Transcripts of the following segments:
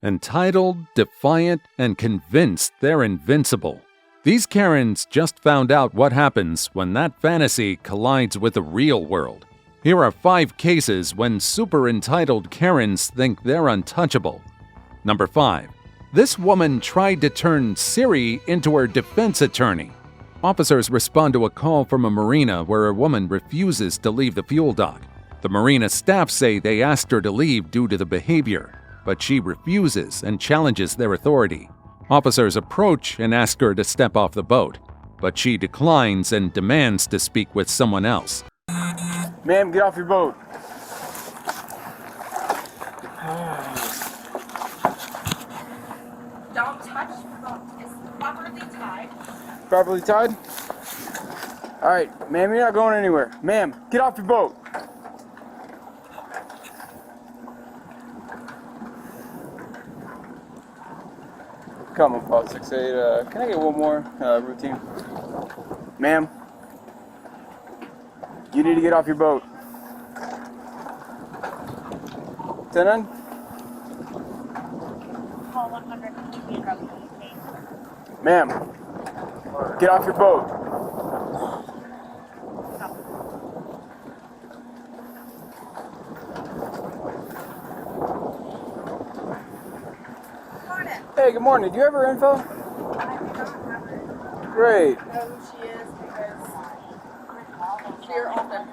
Entitled, defiant, and convinced they're invincible. These Karens just found out what happens when that fantasy collides with the real world. Here are 5 cases when super entitled Karens think they're untouchable. Number 5. This woman tried to turn Siri into her defense attorney. Officers respond to a call from a marina where a woman refuses to leave the fuel dock. The marina staff say they asked her to leave due to the behavior, but she refuses and challenges their authority. Officers approach and ask her to step off the boat, but she declines and demands to speak with someone else. Ma'am, get off your boat. Don't touch the boat. It's properly tied. Properly tied? All right, ma'am, you're not going anywhere. Ma'am, get off your boat. Come on, Paul, 6'8". Can I get one more routine? Ma'am, you need to get off your boat. 10-9? Call 100 Ma'am, get off your boat. Hey, good morning. Do you have her info? I don't have her. Great. I know who she is because you're often.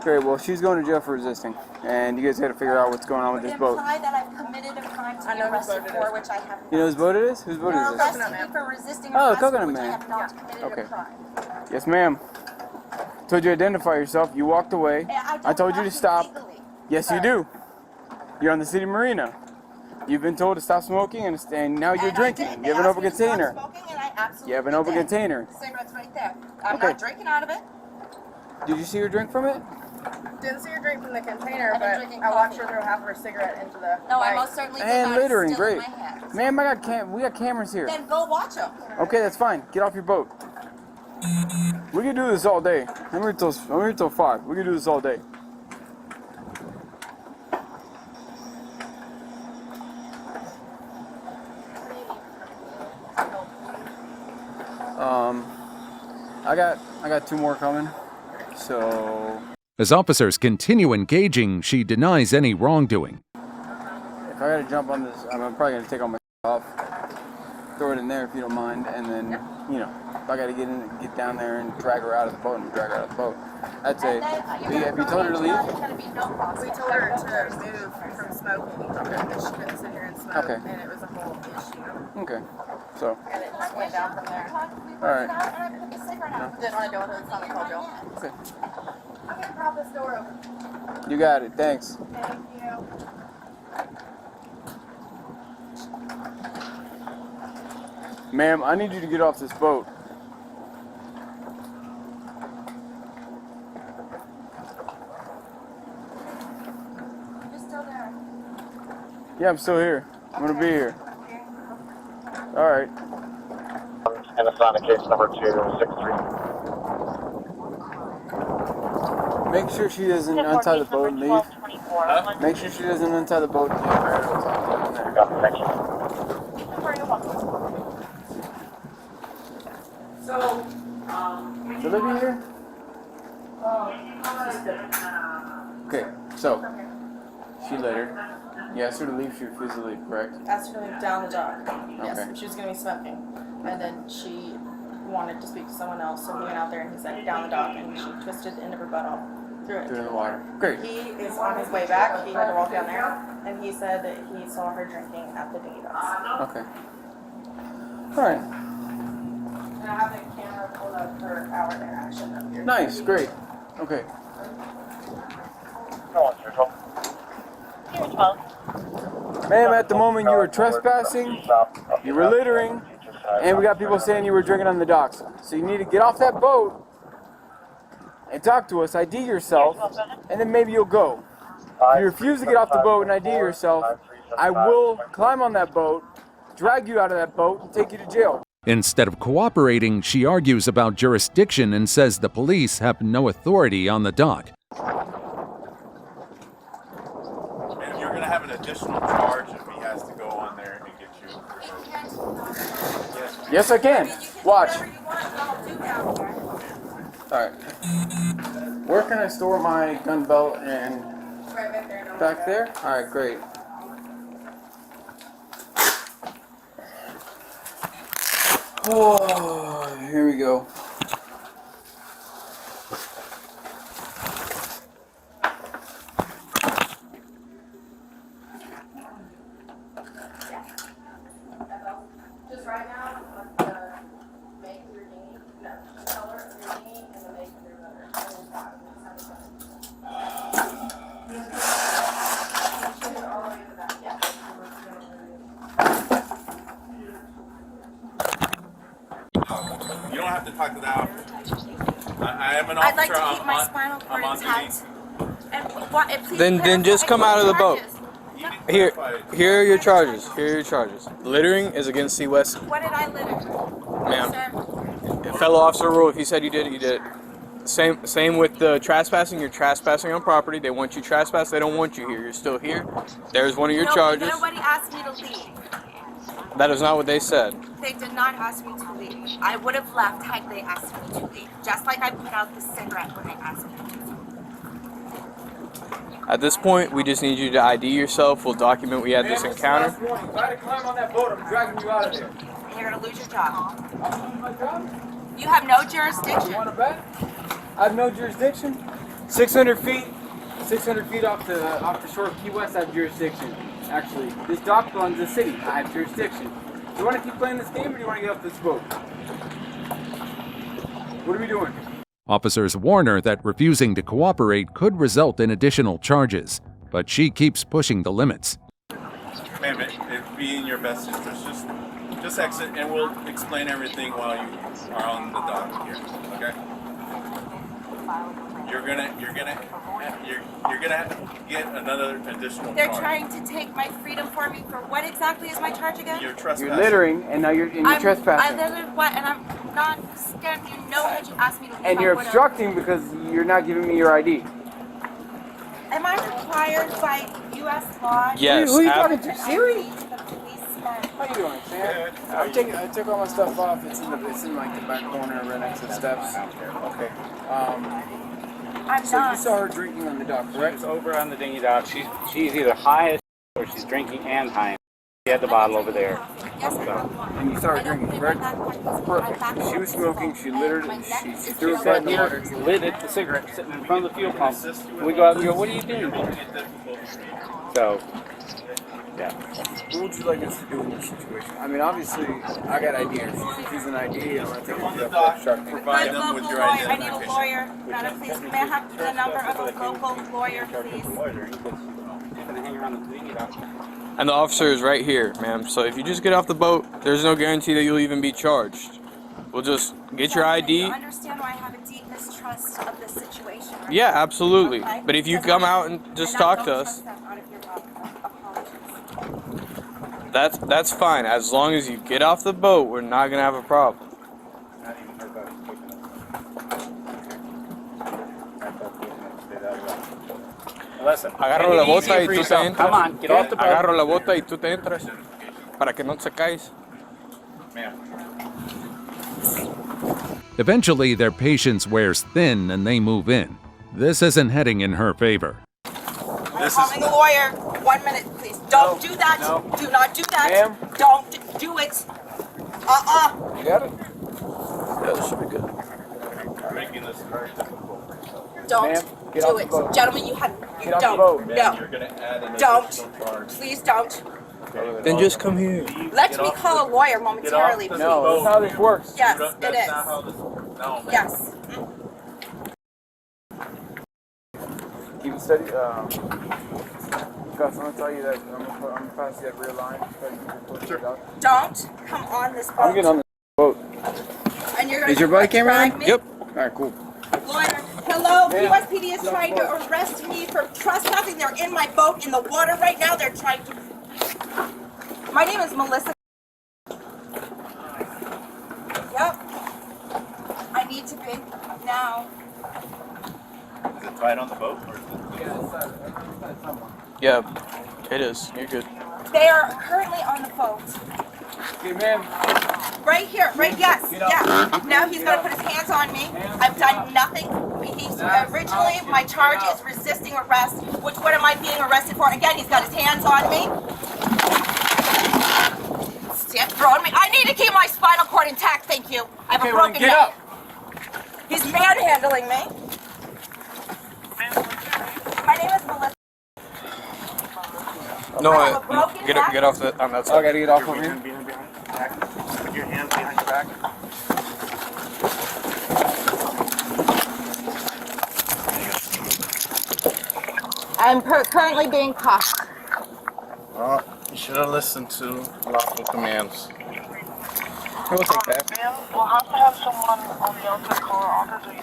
Great, well, she's going to jail for resisting. And you guys got to figure out what's going on with this boat. Imply that I've committed a crime to be arrested for, which I have not. You know whose boat it is? Whose boat You're is this? arresting me for resisting Oh, arrest, Coconut which Man. I have not committed Okay. a crime. Yes, ma'am. Told you to identify yourself. You walked away. I told you to stop. Legally. Yes, you do. You're on the city marina. You've been told to stop smoking, and now you're And I drinking. did. You have an They open asked me to stop container. smoking, and I absolutely You have an open did. container. Cigarette's right there. I'm Okay. not drinking out of it. Did you see her drink from it? Didn't see her drink from the container, I've been but drinking I watched her coffee. throw half of her cigarette into the No, I bike. most certainly did And not. It's littering, still in great. my hand. Ma'am, we got cameras here. Then go watch them. Okay, that's fine. Get off your boat. We can do this all day. I'm here till 5. We can do this all day. I got 2 more coming. So As officers continue engaging, she denies any wrongdoing. if I gotta jump on this, I'm probably gonna take all my off, throw it in there if you don't mind, and then if I gotta get down there and drag her out of the boat and drag her out of the boat. That's it. Have you told her to leave? We told her to move from smoking because she couldn't sit here and smoke, Okay. and it was a whole issue. Okay. So, And it just went down from there. alright. Didn't want to deal with it, so I called Jill. Okay. I'm gonna prop this door open. You got it. Thanks. Thank you. Ma'am, I need you to get off this boat. You're still there. Yeah, I'm still here. I'm gonna be here. Alright. Panasonic case number 263. Make sure she doesn't untie the boat and leave. Make sure she doesn't untie the boat and leave. Thank you. Should I be here? Okay, so she later. You asked her to leave, she refused to leave, correct? Asked her to leave down the dock. Yes, Okay. she was gonna be smoking, and then she wanted to speak to someone else, so he went out there and he said down the dock, and she twisted the end of her butt off, threw it Through into the the water. Great. He is on his way back. He had to walk down there, and he said that he saw her drinking at the dinghy docks. Okay. Alright. And I have a camera pulled up for our interaction up here. Nice, great. Okay. Go on, your 12. Here, 12. Ma'am, at the moment you were trespassing, you were littering, and we got people saying you were drinking on the docks. So you need to get off that boat and talk to us, ID yourself, and then maybe you'll go. If you refuse to get off the boat and ID yourself, I will climb on that boat, drag you out of that boat, and take you to jail. Instead of cooperating, she argues about jurisdiction and says the police have no authority on the dock. You're gonna have an additional charge if he has to go on there and get you. Yes, I can. Watch. Alright. Where can I store my gun belt and Right back there. back there? Alright, great. Oh, here we go. Just right now, make of your dinghy, no, color of your dinghy and the make of your motor. Shoot it all the way to that, yeah. You don't have to talk to the officer. I am an I'd like officer. to keep my I'm spinal cord on intact. And please Then just come out of the boat. Here, duty. here are your charges. Here are your charges. Littering is against C-West. what did I litter? Ma'am. Sir? Fellow officer rule, if you said you did it, you did it. Same with the trespassing. You're trespassing on property. They want you trespass. They don't want you here. You're still here. There's one of your charges. Nobody asked me to leave. That is not what they said. They did not ask me to leave. I would have left had they asked me to leave. Just like I put out the cigarette when they asked me to leave. At this point, we just need you to ID yourself. We'll document we had this encounter. Last warning. Try to climb on that boat. I'm dragging you out of there. And you're going to lose your job. I'm doing my job. You have no You jurisdiction. want to bet? I have no jurisdiction. 600 feet. 600 feet off the shore of Key West, I have jurisdiction. Actually, this dock belongs to the city. I have jurisdiction. Do you want to keep playing this game or do you want to get off this boat? What are we doing? Officers warn her that refusing to cooperate could result in additional charges, but she keeps pushing the limits. Ma'am, it'd be in your best interest. Just exit, and we'll explain everything while you are on the dock here. Okay? You're gonna get another additional They're charge. trying to take my freedom for me for what exactly is my charge again? You're trespassing. You're littering and now you're I trespassing. littered what? And I'm not scared. You know that you asked me to leave. And I you're would've. obstructing because you're not giving me your ID. Am I required by U.S. law? Yes. Who are you talking to? Siri? The policeman. How you doing, Sam? I took all my stuff off. It's in like the back corner right next to the steps. Okay. I'm So you not. saw her drinking on the dock, correct? She's over on the dinghy dock. She's either high as or she's drinking and high. She had the bottle over there. Yes, And you saw her drinking, correct? Perfect. She was smoking. She littered. She threw it back in the water. Lit it, the cigarette sitting in front of the fuel pump. We go out and go, what are you doing? So, yeah. What would you like us to do in this situation? I mean, obviously, I got ideas. She's an idea. I'm gonna take On it the to dock, shark. provide them with your I need a identification. lawyer. Madam, please, may I have the number of a local lawyer, please? She's gonna hang around the dinghy dock. And the officer is right here, ma'am. So if you just get off the boat, there's no guarantee that you'll even be charged. We'll just get your You ID. understand why I have a deep mistrust of this situation, right? Yeah, absolutely. Okay? But if you Because come I- out and just and I talk don't to us, trust them out of your apologies. that's fine. As long as you get off the boat, we're not gonna have a problem. Not even her about Listen, Agarro la bota y tú te Come entras. on, get off the boat. Agarro la bota y tú te entras para que no te caes. Ma'am. Eventually, their patience wears thin and they move in. This isn't heading in her favor. This Calling is a lawyer. 1 minute, please. Don't do that. No. Do not do that. Ma'am? Don't do it. You got it? Yeah, this should be good. making this very difficult. Don't Ma'am, get do off the it. boat. Gentlemen, you Get off the don't. boat. Ma'am, No. you're gonna add an Don't. additional charge. Please don't. Then just come here. Let Get me off call a lawyer momentarily, the please. No, that's how this works. Yes, That's it is. not how this works. No, ma'am. Yes. Keep it steady. Gus, I'm gonna tell you that I'm gonna pass you that rear line. Sure. Don't come on this boat. I'm getting on the boat. And you're gonna Is your body camera drag on? me? Yep. All right, cool. Lawyer, hello. Ma'am. USPD is trying to arrest me for trespassing. They're in my boat in the water right now. They're trying to. My name is Melissa. Yep. I need to be now. Is it tied on the boat or is it? Yeah. It is. You're good. They are currently on the boat. Okay, ma'am. Right here, right, yes, yeah. Now he's gonna put his hands on me. I've done nothing. He's originally, my charge is resisting arrest, which what am I being arrested for? Again, he's got his hands on me. Stop throwing me. I need to keep my spinal cord intact, thank you. I have a broken get neck. up. He's manhandling me. My name is Melissa. No, I have a broken neck. get off on that Oh, I side. gotta get off over here. Put your hands behind your back. I'm currently being cuffed. Well, you should have listened to lawful commands. We'll take that. We'll have to have someone on the outside call our officer.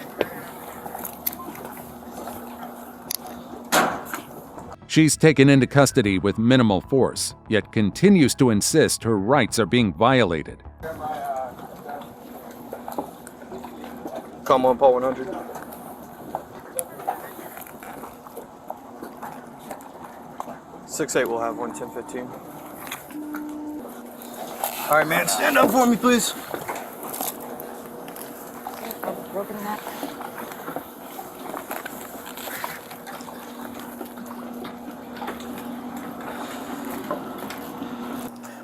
She's taken into custody with minimal force, yet continues to insist her rights are being violated. Come on, Paul 100. We'll have 11015. All right, man, stand up for me, please. Broken neck.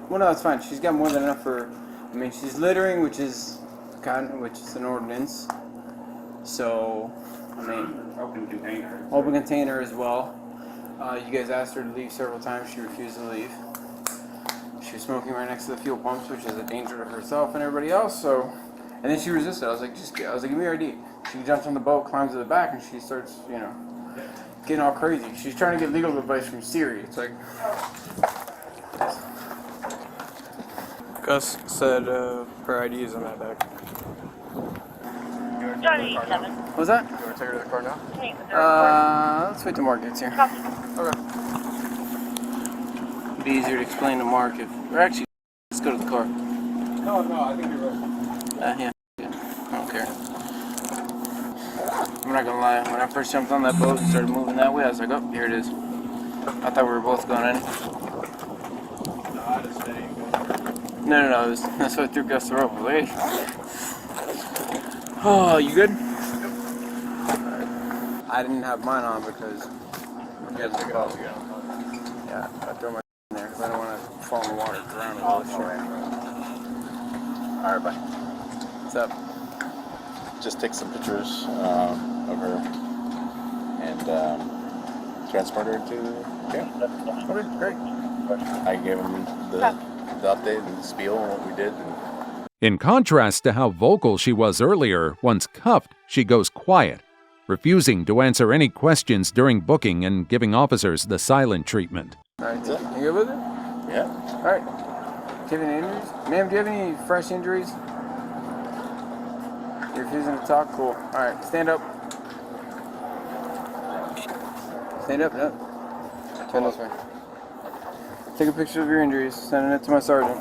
Well, no, it's fine. She's got more than enough for. I mean, she's littering, which is an ordinance. So, I mean, open container as well. You guys asked her to leave several times. She refused to leave. She was smoking right next to the fuel pumps, which is a danger to herself and everybody else. So, and then she resisted. I was like, give me your ID. She jumps on the boat, climbs to the back, and she starts, getting all crazy. She's trying to get legal advice from Siri. It's like. Gus said her ID is in that bag. Johnny 7. What was that? You want to take her to the car now? Let's wait till Mark gets here. Okay. It'd be easier to explain to Mark if. Or actually, let's go to the car. No, I think you're right. Yeah. I don't care. I'm not gonna lie. When I first jumped on that boat and started moving that way, I was like, oh, here it is. I thought we were both going in. No. That's what I threw Gus the rope. Wait. Oh, you good? I didn't have mine on because. Yeah, take it off again. Yeah, I throw my in there because I don't want to fall in the water, drown in all this shit. Alright, bye. What's up? Just take some pictures of her and transport her to camp. Okay, great. I gave him the update and the spiel on what we did. In contrast to how vocal she was earlier, once cuffed, she goes quiet, refusing to answer any questions during booking and giving officers the silent treatment. Alright, you good with it? Yeah. Alright. Do you have any injuries? Ma'am, do you have any fresh injuries? You're refusing to talk? Cool. Alright, stand up. Stand up, no. Turn this way. Take a picture of your injuries, sending it to my sergeant.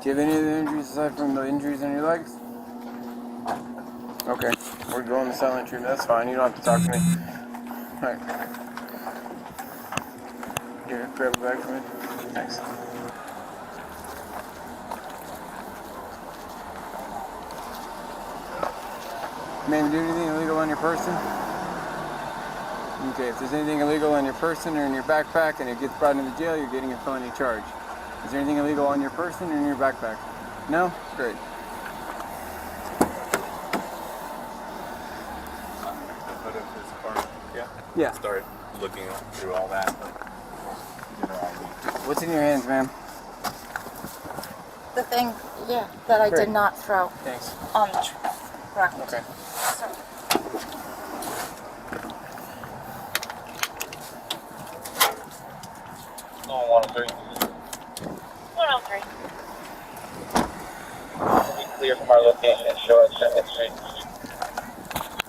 Do you have any other injuries aside from the injuries in your legs? Okay, we're going the silent treatment. That's fine. You don't have to talk to me. Alright. Here, grab a bag for me. Thanks. Man, do anything illegal on your person? Okay, if there's anything illegal on your person or in your backpack and it gets brought into jail, you're getting a felony charge. Is there anything illegal on your person or in your backpack? No? Great. Put up his car. Yeah. Start looking through all that. What's in your hands, ma'am? The thing, that I Great. did not throw Thanks. on the truck. Okay. No, 103. 103. Clear from our location. Show us Second Street.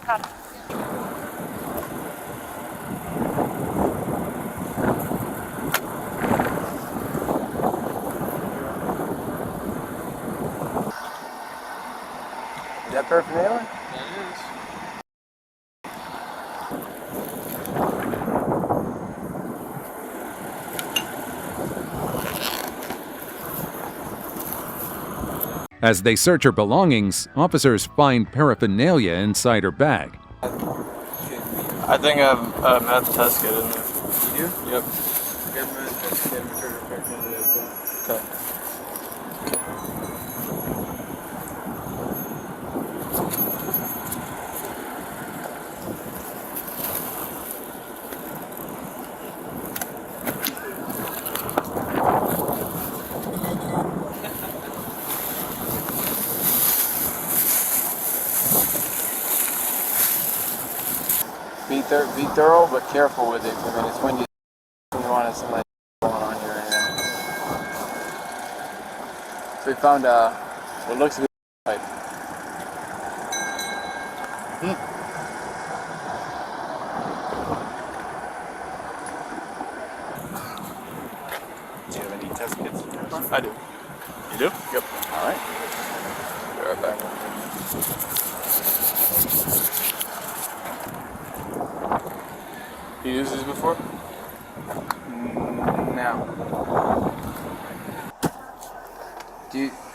Copy. Yep. Paraphernalia? As they search her belongings, officers find paraphernalia inside her bag. I think I have a meth test kit in there. You do? Yep. Okay. Be thorough, but careful with it. I mean, it's when you want to like going on here or anything. So we found what looks to be a pipe. Do you have any test kits? I do. You do? Yep. All right. Be right back. You used these before? Now,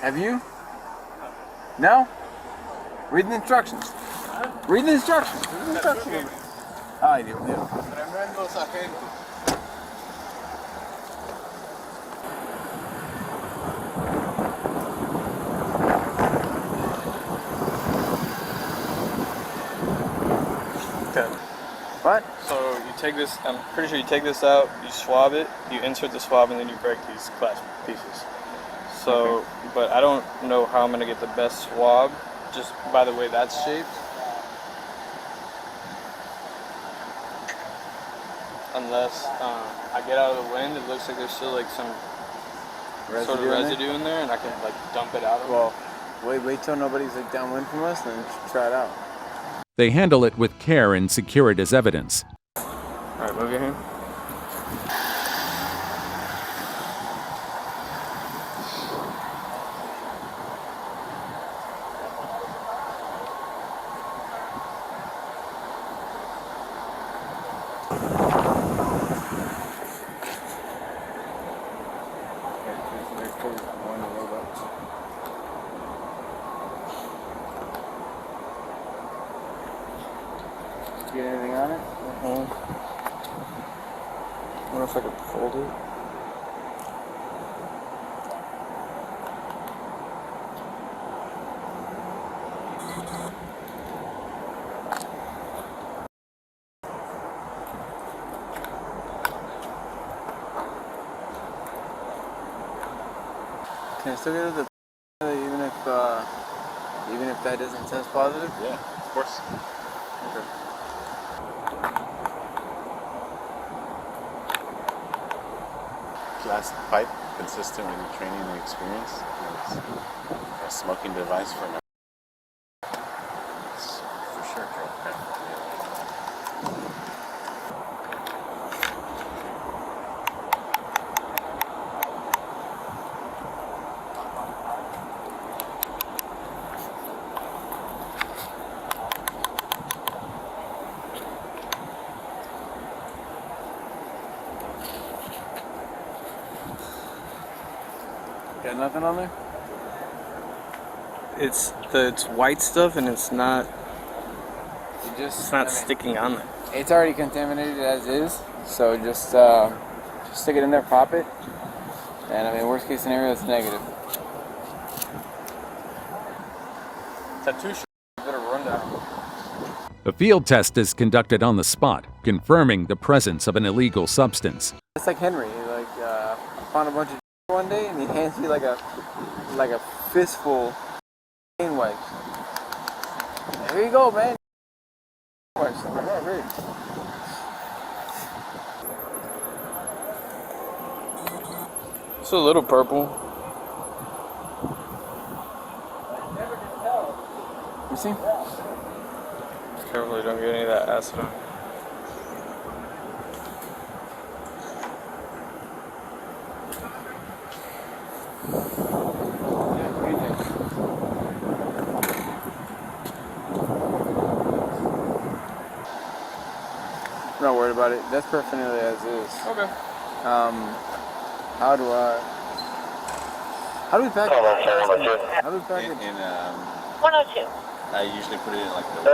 have you? No? Read the instructions. Read the instructions. Read the instructions. Ay, Dios mío. Tremendos agentes. Okay. What? So you take this, I'm pretty sure you take this out, you swab it, you insert the swab, and then you break these glass pieces. So, but I don't know how I'm going to get the best swab, just by the way that's shaped. Unless I get out of the wind, it looks like there's still like some sort of residue in there, and I can like dump it out. Well, wait till nobody's like downwind from us, then try it out. They handle it with care and secure it as evidence. Alright, move your hand. Get anything on it? I wonder if I could fold it. Can I still get the even if that doesn't test positive? Yeah, of course. Okay. Glass pipe, consistent with your training and experience. It's a smoking device for now. It's for sure. Got nothing on there? It's white stuff, and it's not It's not sticking on there. It's already contaminated as is, so just stick it in there, pop it, and I mean, worst case scenario, it's negative. Tattoo shop. Better run down. A field test is conducted on the spot, confirming the presence of an illegal substance. It's like Henry, like found a bunch of one day, and he hands me like a fistful of pain wipes. Here you go, man. Wipes. Yeah, great. It's a little purple. You see? Careful you don't get any of that acid on. not worried about it. That's paraphernalia as is. Okay. How do we pack it? How do we pack it? 102. I usually put it in like the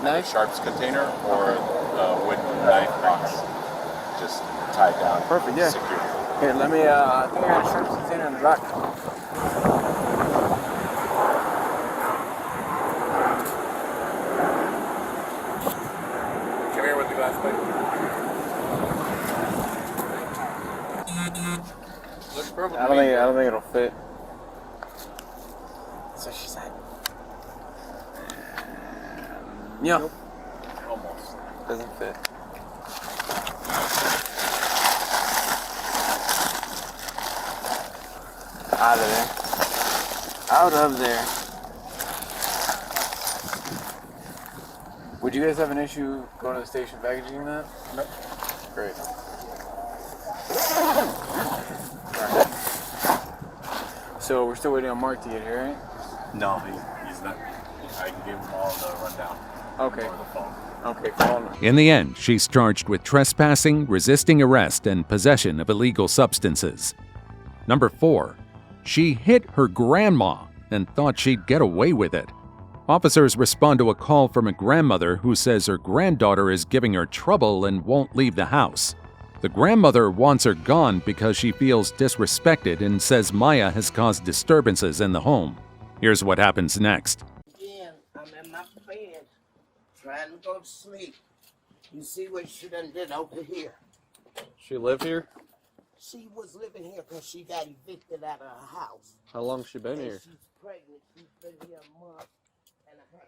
Knife? sharps container or wooden knife box, just tied down. Perfect, yeah. Secure. Here, let me, I think I got a sharps container in the back. Come here with the glass plate. Looks perfect. I don't think it'll fit. So she said. Yeah. Nope. Almost. Doesn't fit. Out of there. Out of there. Would you guys have an issue going to the station packaging that? Nope. Great. So we're still waiting on Mark to get here, right? No, he's not. I can give him all the rundown. Okay. Over the phone. Okay, call him. In the end, she's charged with trespassing, resisting arrest, and possession of illegal substances. Number 4. She hit her grandma and thought she'd get away with it. Officers respond to a call from a grandmother who says her granddaughter is giving her trouble and won't leave the house. The grandmother wants her gone because she feels disrespected and says Maya has caused disturbances in the home. Here's what happens next. Again, I'm in my bed, trying to go to sleep. You see what she done did over here. She live here? She was living here because she got evicted out of her house. How long she been And here? she's pregnant. She's been here a month and a half.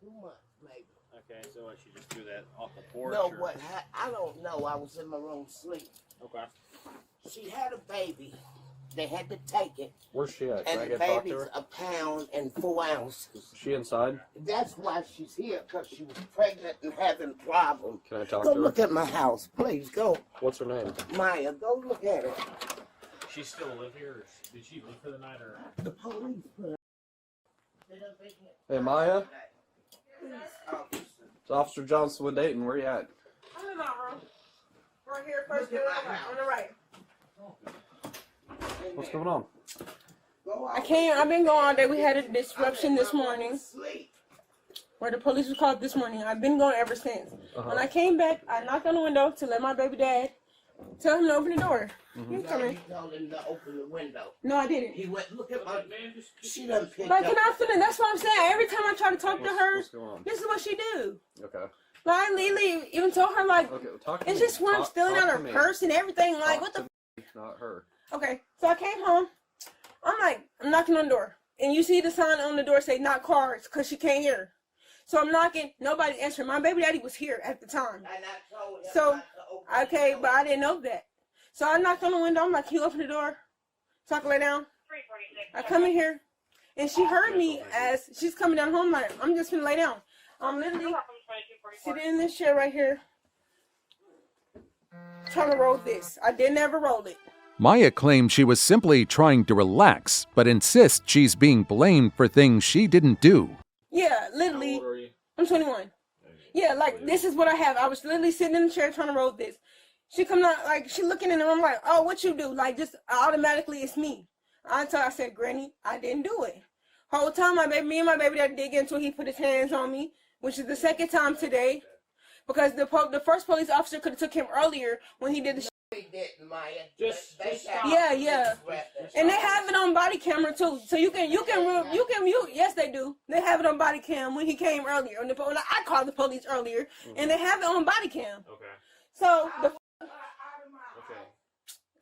2 months, maybe. Okay, so she just threw that off the porch? No, I don't know. I was in my room sleep. Okay. She had a baby. They had to take it. Where's she at? Can I And the get talk to baby's her? a pound and 4 ounces. Is she inside? That's why she's here, because she was pregnant and having problems. Can I talk Go to her? look at my house, please. Go. What's her name? Maya, go look at it. She still live here? Or did she leave for the night? Or The police put her. Hey, Maya? Please, officer. It's Officer Johnson with Dayton. Where you at? I'm in my room. Right here, first door on the right. What's going on? I've been going all day. We had a disruption this morning. Where the police was called this morning. I've been going ever since. When I came back, I knocked on the window to let my baby dad tell him to open the door. He come in. He told him to open the window. No, I didn't. He went, look at my, she done picked Like, up. can I finish? That's what I'm saying. Every time I try to talk to her, What's going on? this is what she do. Okay. Like, I literally even told her, like, Okay, well, talk to it's me. just when I'm Talk- stealing talk out her to me. purse and everything. Like, Talk what the to me, not her. Okay, so I came home. I'm like, I'm knocking on the door. And you see the sign on the door say not cars because she can't hear. So I'm knocking. Nobody's answering. My baby daddy was here at the time. And I told him So, not to open okay, the but I didn't know that. So I knocked on the window. I'm like, can you open the door so I can lay down? I come in here. And she heard me as she's coming down home. Like, I'm just going to lay down. I'm literally sitting in this chair right here trying to roll this. I didn't ever roll it. Maya claims she was simply trying to relax, but insists she's being blamed for things she didn't do. Yeah, literally. How old are you? I'm 21. Yeah, like, this is what I have. I was literally sitting in the chair trying to roll this. She come out, like, she looking in the room like, oh, what you do? Like, just automatically, it's me. I said, Granny, I didn't do it. Whole time, me and my baby daddy dig until he put his hands on me, which is the second time today. Because the first police officer could have took him earlier when he did the He didn't, Maya. Just stop. Yeah. And they have it on body camera too, so you can yes they do. They have it on body cam when he came earlier. And I called the police earlier, and they have it on body cam. Okay. So Okay.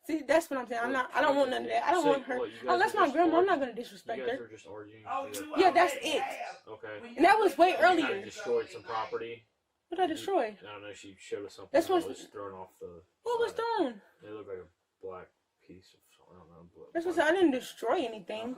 see, that's what I'm saying. I don't want none of that. I don't want her. Unless my grandma, I'm not gonna disrespect You guys her. are just arguing. Yeah, that's it. Okay. And that was way You earlier. destroyed some property. What did I destroy? I don't know. She showed us something That's that what's- was thrown off the. What was side. done? It looked like a black piece of. I don't know. That's what I didn't destroy anything.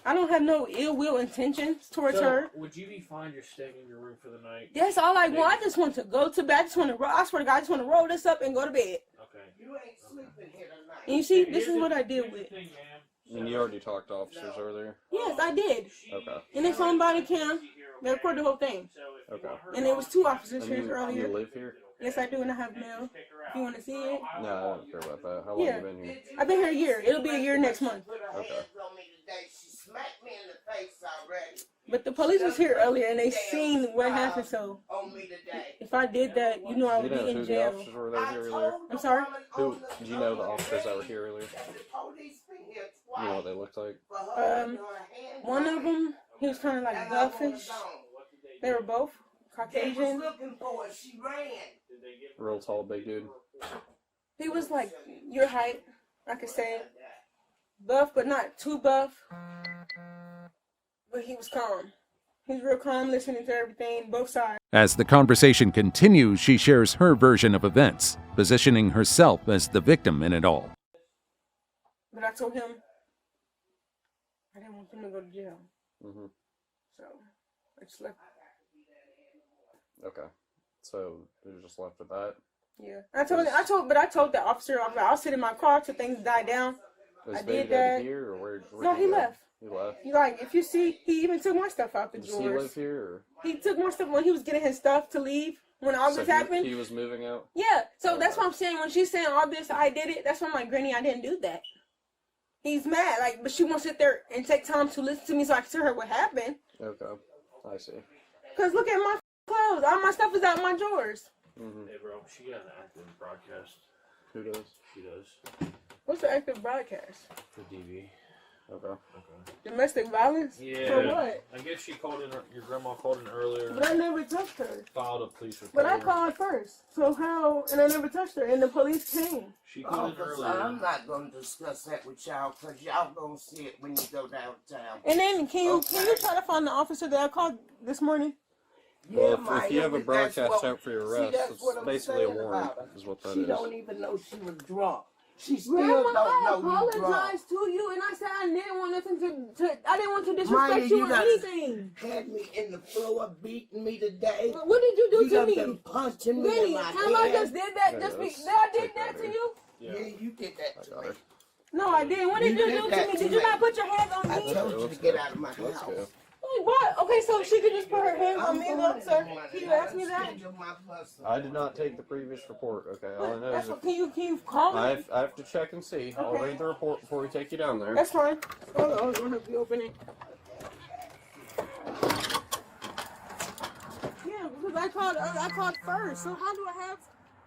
I don't have no ill will intentions towards her. Would you be fine just staying in your room for the night? That's all I want. I just want to go to bed. I just want to roll. I swear to God, I just want to roll this up and go to bed. Okay. You ain't sleeping here tonight. And you see, Here- this here's is what the- I deal here's the with. thing, ma'am. And you already talked to officers earlier? Yes, I did. Okay. And it's on body cam. They recorded the whole thing. Okay. And there was 2 officers And here earlier. you live here? Yes, I do, and I have mail. If you want to see it. No, I don't care about that. How long have you been here? I've been here a year. It'll be a year next month. Okay. She smacked me in the face already. But the police was here earlier, and they seen what happened, so if I did that, you know I would be in jail. The officers were there earlier? I'm sorry? Do you know the officers that were here earlier? You know what they looked like? One of them, he was kind of like buffish. They were both Caucasian. Real tall, big dude. He was like your height, I could say. Buff, but not too buff. But he was calm. He was real calm, listening to everything, both sides. As the conversation continues, she shares her version of events, positioning herself as the victim in it all. But I told him I didn't want him to go to jail. Mm-hmm. So I just left. Okay. So you just left with that? Yeah. I told the officer, I'll sit in my car till things die down. Was I baby did daddy that. Here, or where No, he left. He left? Like, if you see, he even took my stuff out the Does drawers. he live here? Or? He took my stuff when he was getting his stuff to leave. When all this happened. He was moving out? Yeah. So that's what I'm saying. When she's saying all this, I did it. That's why I'm like, Granny, I didn't do that. He's mad. Like, but she won't sit there and take time to listen to me so I can tell her what happened. Okay. I see. Because look at my clothes. All my stuff is out in my drawers. Mm-hmm. Hey, bro, she got an active broadcast. Who does? She does. What's the active broadcast? For DV. Okay. Domestic violence? Yeah. For what? I guess she called in, your grandma called in earlier. But I never touched her. Filed a police report. But I called first. So how? And I never touched her. And the police came. She called in earlier. I'm not going to discuss that with y'all because y'all going to see it when you go downtown. And then can you try to find the officer that I called this morning? Well, Yeah, if you have a that's broadcast what- out for your see, arrest, that's it's what I'm basically a saying warrant, about her. is what that She is. don't even know she was drunk. She still Grandma, don't I know you drunk. apologized to you, and I said I didn't want nothing to I didn't want to disrespect Maya, you or done anything. Had me in the floor, beating me today. But what did you do to done me? been punching me Really? in my How I head. just did that? Yeah, Just let's did I did take that that to here. you? Yeah, you did that to me. No, I didn't. What did you do to that me? to Did you me. not put your hands on I me? told you to get out of my Let's house. go. Like what? Okay, so she could just put her hands on me, though, sir. Can you ask me that? I did not take the previous report, okay? All I know That's is what, can you call me? I have to check and see. I'll read the report before we take you down there. That's fine. Hold on, I'm gonna help you open it. Yeah, because I called first. So how do I have?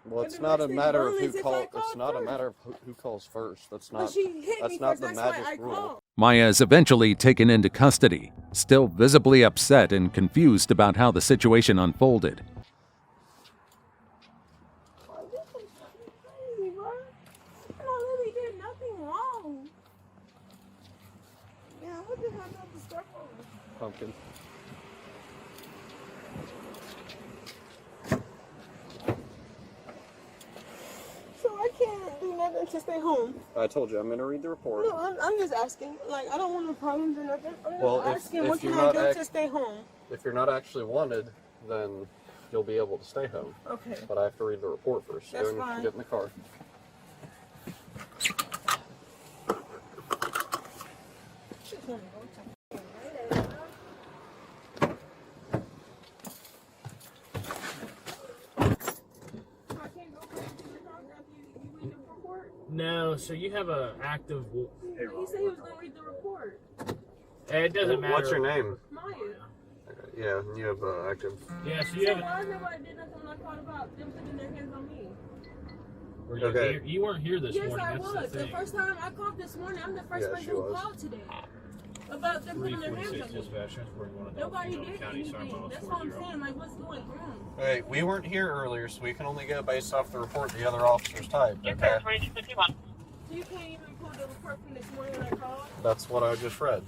Well, it's not a matter of who calls. It's not a matter of who calls first. That's not. But she hit That's me not first. the That's why I magic rule. called. Maya is eventually taken into custody, still visibly upset and confused about how the situation unfolded. This is crazy, bro. I really did nothing wrong. Yeah, what the hell got the stuff on? Pumpkin. So I can't do nothing to stay home. I told you I'm going to read the report. No, I'm just asking. Like, I don't want no problems or nothing. I'm Well, just asking what can I do to stay home? If you're not actually wanted, then you'll be able to stay home. Okay. But I have to read the report first. That's Go and fine. get in the car. No, so you have a active. He said he was going to read the report. It doesn't matter. What's your name? Maya. Yeah, you have active. Yeah, so So you have. why nobody did nothing when I called about them putting their hands on me? Were you Okay. here? You weren't here this Yes, morning. I That's was. the The thing. first time I called this morning, I'm the first Yeah, person she who was. called today. About them putting their hands 346 on me. dispatch. That's where you want to Nobody go. did County, anything. That's what I'm saying. Like, what's going on? Hey, we weren't here earlier, so we can only go based off the report the other officers typed, okay? So you can't even pull the report from this morning when I called? That's what I just read.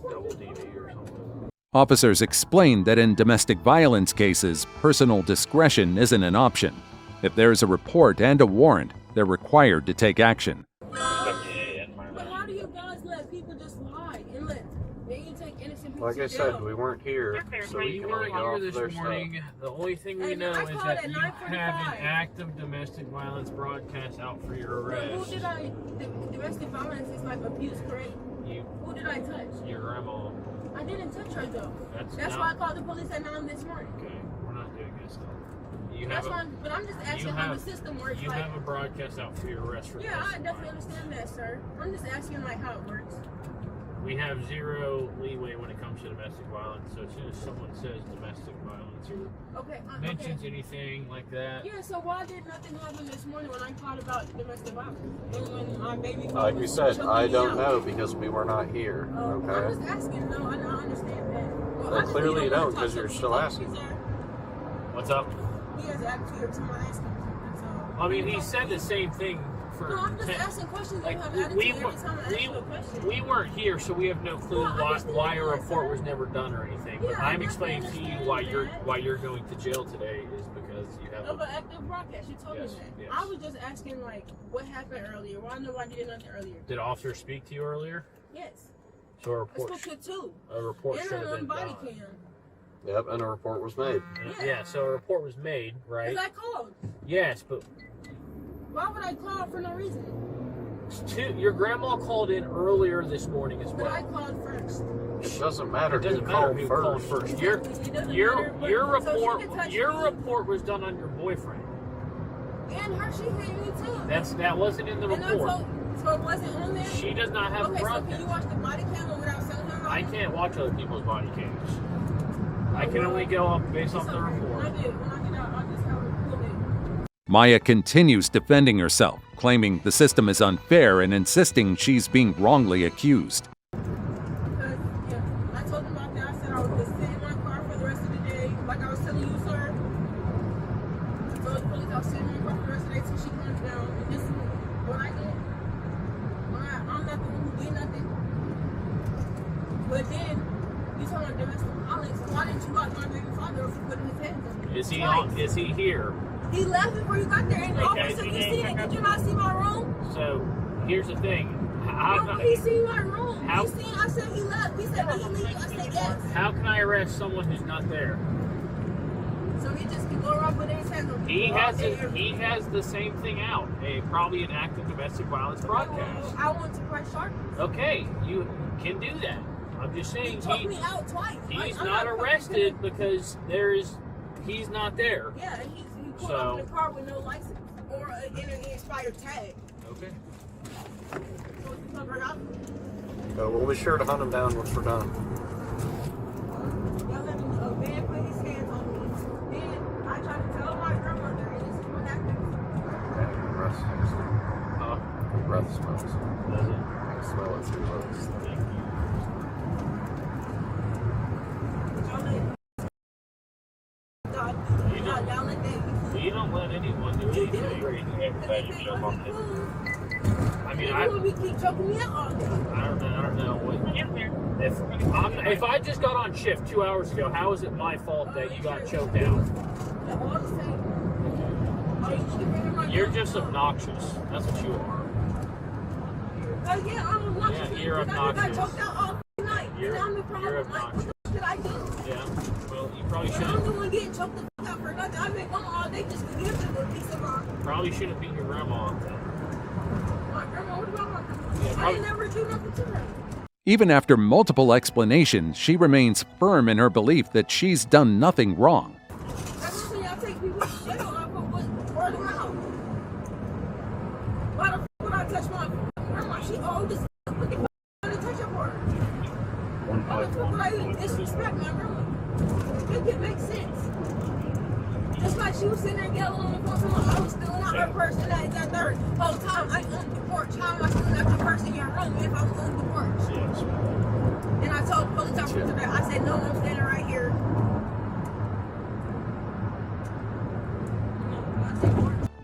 Double DV or something. Officers explained that in domestic violence cases, personal discretion isn't an option. If there's a report and a warrant, they're required to take action. But how do you guys let people just lie and let you take innocent Like I said, we weren't here, so we You can only weren't go here off this their stuff. morning. The only thing we know I is called that at you have 9:45. an active domestic violence broadcast out for your Who arrest. did I? Domestic violence is like abuse, correct? You, Who did I touch? your grandma. I didn't touch her though. That's why I called the police at 9 this morning. Okay, we're not doing this stuff. You That's have why, but I'm just asking how the system works. You like, have a broadcast out for your arrest for yeah, I domestic definitely violence. understand that, sir. I'm just asking like how it works. We have zero leeway when it comes to domestic violence. So as soon as someone says domestic violence or mentions anything like that, Yeah, so why did nothing happen this morning when I called about domestic violence? And when my baby Like we said, I don't know because we were not here. I'm Okay. just asking. No, I understand that. Well, I just clearly need you to don't talk because to you're me. still asking. what's up? He has attitude every time I ask him something. So. I mean, he said the same thing for. No, I'm just asking questions. Like, You have attitude every time I ask you a question. we weren't here, so we have no clue why a report was never done or anything. But Yeah, I'm I explaining to you understand why you're going to jail today is because you have Of an active broadcast, you told Yes, me that. yes. I was just asking like what happened earlier. Why nobody did nothing earlier? Did officers speak to you earlier? Yes. So a I report, spoke to two. a report And should have on been body done. cam. Yep, and a report was made. Yeah, so a report was made, right? Because I called. Yes, but Why would I call for no reason? your grandma called in earlier this morning as But I well. called first. It doesn't matter It doesn't who matter called who first. called first. Exactly. It doesn't matter, but- Your so she report can touch your me. report was done on your boyfriend. And her, she hit me too. That wasn't in the And I report. told, so it wasn't on there? She does not have Okay, a so broadcast. can you watch the body camera without selling her? I can't watch other people's body cams. I can only go up based off the report. When I get out, I'll just have her pull it. Maya continues defending herself, claiming the system is unfair and insisting she's being wrongly accused. Because, yeah, I told them about that. I said I was just sitting in my car for the rest of the day, like I was telling you, sir. I told the police I was sitting in my car for the rest of the day till she comes down. And this is what I did. I'm not the one who did nothing. But then, you talking about domestic violence. Why didn't you lock my baby father if you put his hands on me? Is he Twice. on? Is he here? He left before you got there. And Okay, officer, you see it? Did you not see my room? So here's the thing. How No, can he seen my room. How- He seen, I said he left. He said, did he leave? I said, yes. how can I arrest someone who's not there? So he just can go around with his hands on He all has day, it, every he day. has the same thing out. Probably an active domestic violence broadcast. I want to press charges. Okay, you can do that. I'm just saying He took me out twice. he's I'm not fucking arrested kidding. because he's not there. Yeah, and he pulled So- up in a car with no license or an expired tag. Okay. So it's covered up. We'll be sure to hunt him down once we're done. Y'all let a man put his hands on me. Then I tried to tell my grandmother, and this is what happened. Breath smells. Huh? Breath smells. Does it? I smell it too close. Thank you. Y'all let that. You don't let anyone do You anything. I mean, I You want me to keep choking me out all day. don't know what. If I just got on shift 2 hours ago, how is it my fault that you got choked out? They're all the same. Are you looking for my You're just obnoxious. That's what you are. Oh yeah, I'm obnoxious. Yeah, you're because I obnoxious. got choked out all night. You're- and I'm the problem. you're Like, what the did I do? Yeah. Well, you probably And I'm shouldn't. the one getting choked the fuck out for nothing. I've been gone all day just to give them a piece of Probably shouldn't beat your grandma. my grandma. What about my grandma? Yeah, I probably- ain't never do nothing to her. Even after multiple explanations, she remains firm in her belief that she's done nothing wrong. That's when y'all take people to jail. I put word of mouth. Why the fuck would I touch my grandma? She old as fuck. What the fuck would I touch her for? Why the fuck would I even disrespect my grandma? It makes sense. Just like she was sitting there yelling on the phone, telling I was stealing out her purse and that third. Whole time I owned the porch. How am I stealing out your purse in your room if I was on the porch? And I told the police officer that I said, no, I'm standing right here.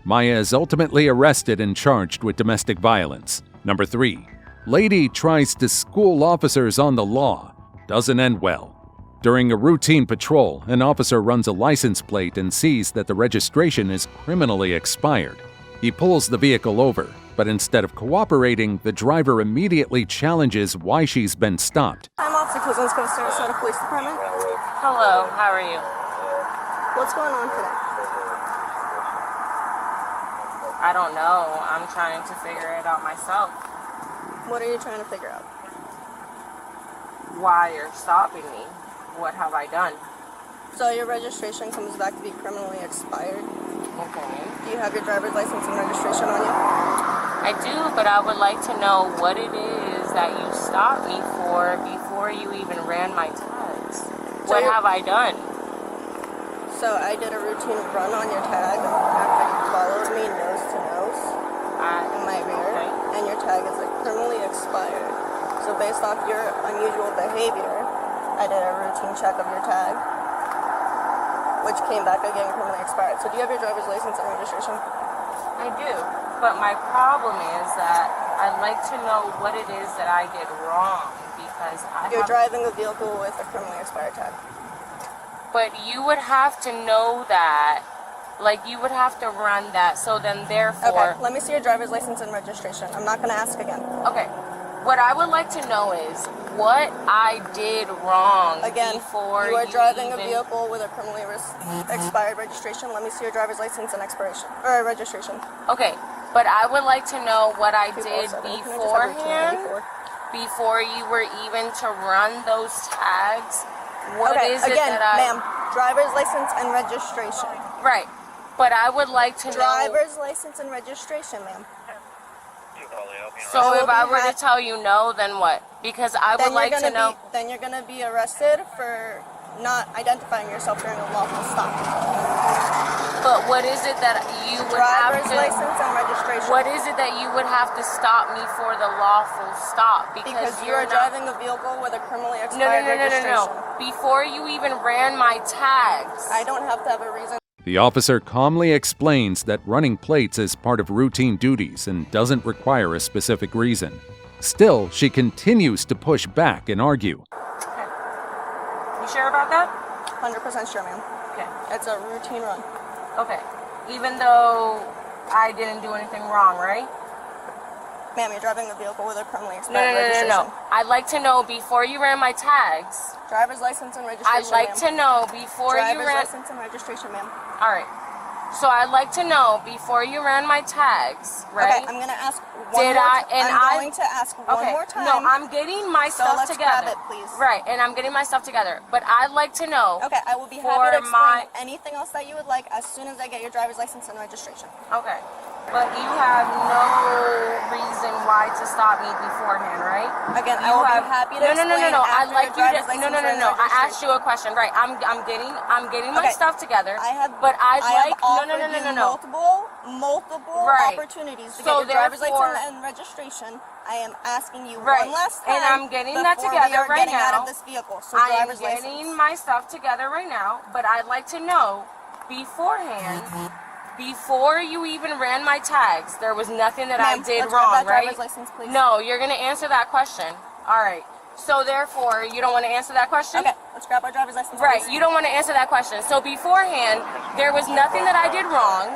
Maya is ultimately arrested and charged with domestic violence. Number 3. Lady tries to school officers on the law. Doesn't end well. During a routine patrol, an officer runs a license plate and sees that the registration is criminally expired. He pulls the vehicle over, but instead of cooperating, the driver immediately challenges why she's been stopped. I'm Officer Pleasantsville, Sarasota Police Department. Hello, how are you? What's going on today? I don't know. I'm trying to figure it out myself. What are you trying to figure out? Why you're stopping me? What have I done? So your registration comes back to be criminally expired. Okay. Do you have your driver's license and registration on you? I do, but I would like to know what it is that you stopped me for before you even ran my tags. What have I done? So I did a routine run on your tag after you followed me nose to nose in my rear, and your tag is criminally expired. So based off your unusual behavior, I did a routine check of your tag, which came back again criminally expired. So do you have your driver's license and registration? I do, but my problem is that I'd like to know what it is that I did wrong, because You're driving a vehicle with a criminally expired tag. But you would have to know that, like you would have to run that, so then therefore... Okay, let me see your driver's license and registration. I'm not going to ask again. Okay, what I would like to know is what I did wrong before you are driving a vehicle with a criminally expired registration. Let me see your driver's license and registration. Okay, but I would like to know what I did beforehand, before you were even to run those tags. What is it that ma'am, driver's license and registration. Right, but I would like to know... Driver's license and registration, ma'am. So if I were to tell you no, then what? Because I would like to know... Then you're going to be arrested for not identifying yourself during a lawful stop. But what is it that you would have to... Driver's license and registration. What is it that you would have to stop me for the lawful stop? Because you are driving a vehicle with a criminally expired registration. No. Before you even ran my tags. I don't have to have a reason. The officer calmly explains that running plates is part of routine duties and doesn't require a specific reason. Still, she continues to push back and argue. Okay. You sure about that? 100% sure, ma'am. Okay. It's a routine run. Okay. Even though I didn't do anything wrong, right? Ma'am, you're driving a vehicle with a criminally expired registration. No. I'd like to know before you ran my tags. Driver's license and registration, I'd like to know before you ran... Driver's license and registration, ma'am. All right. So I'd like to know before you ran my tags, right? Okay, I'm going to ask one more time. I'm going to ask one more time. No, I'm getting my stuff together. Grab it, please. Right, and I'm getting my stuff together. But I'd like to know... Okay, I will be happy to explain anything else that you would like as soon as I get your driver's license and registration. Okay. But you have no reason why to stop me beforehand, right? Again, I will be happy to explain I'd like you to... No. I asked you a question. Right, I'm getting my stuff together. But I'd like... multiple opportunities to get your driver's license and registration. I am asking you one last time. And I'm getting that together right now. Out of this vehicle. So I am getting my stuff together right now, but I'd like to know beforehand, before you even ran my tags, there was nothing that I did wrong, right? Driver's license, please. No, you're going to answer that question. All right. So therefore, you don't want to answer that question? Okay, let's grab our driver's license. Right, please. you don't want to answer that question. So beforehand, there was nothing that I did wrong.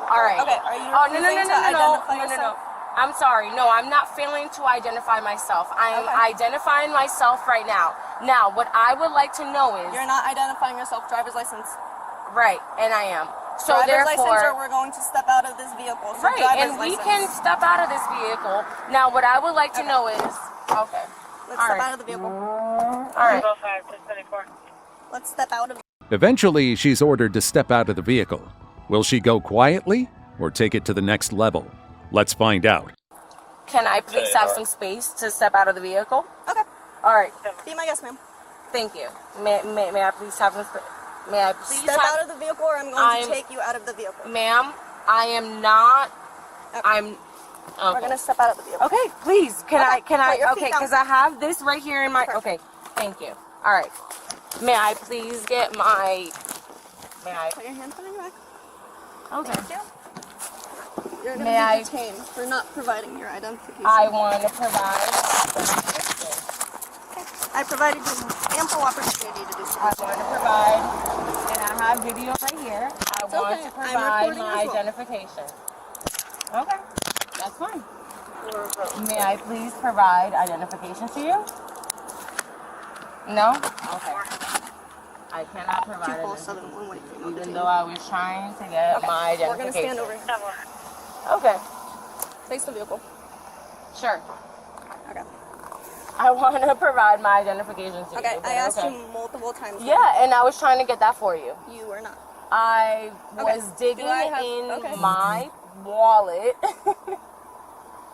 All right. Okay, are you refusing to identify yourself? I'm sorry. No, I'm not failing to identify myself. I am identifying myself right now. Now, what I would like to know is... You're not identifying yourself. Driver's license. Right, and I am. So driver's therefore... license, or we're going to step out of this vehicle. So right, and we can step out of this vehicle. Now, what I would like to know is... Okay. Let's step out of the vehicle. All right. Let's step out of... Eventually, she's ordered to step out of the vehicle. Will she go quietly or take it to the next level? Let's find out. Can I please have some space to step out of the vehicle? Okay. All right. Be my guest, ma'am. Thank you. May I please have some space? May I please step out of the vehicle, or I'm going to take you out of the vehicle. Ma'am, I am not... Okay. We're going to step out of the vehicle. Okay, please. Can I, okay, because I have this right here in my, okay, thank you. All right. May I please get my, Put your hands behind your back. Okay. Thank you. You're going to be detained for not providing your identification. I want to provide. I provided you ample opportunity to do so. I want to provide, and I have video right here. I want to provide my identification. Okay. That's fine. May I please provide identification to you? No? Okay. I cannot provide it. 247 one-way. Even though I was trying to get my identification. We're going to stand over here. Okay. Face the vehicle. Sure. Okay. I want to provide my identification to you. Okay, I asked you multiple times. Yeah, and I was trying to get that for you. You were not. I was digging in my wallet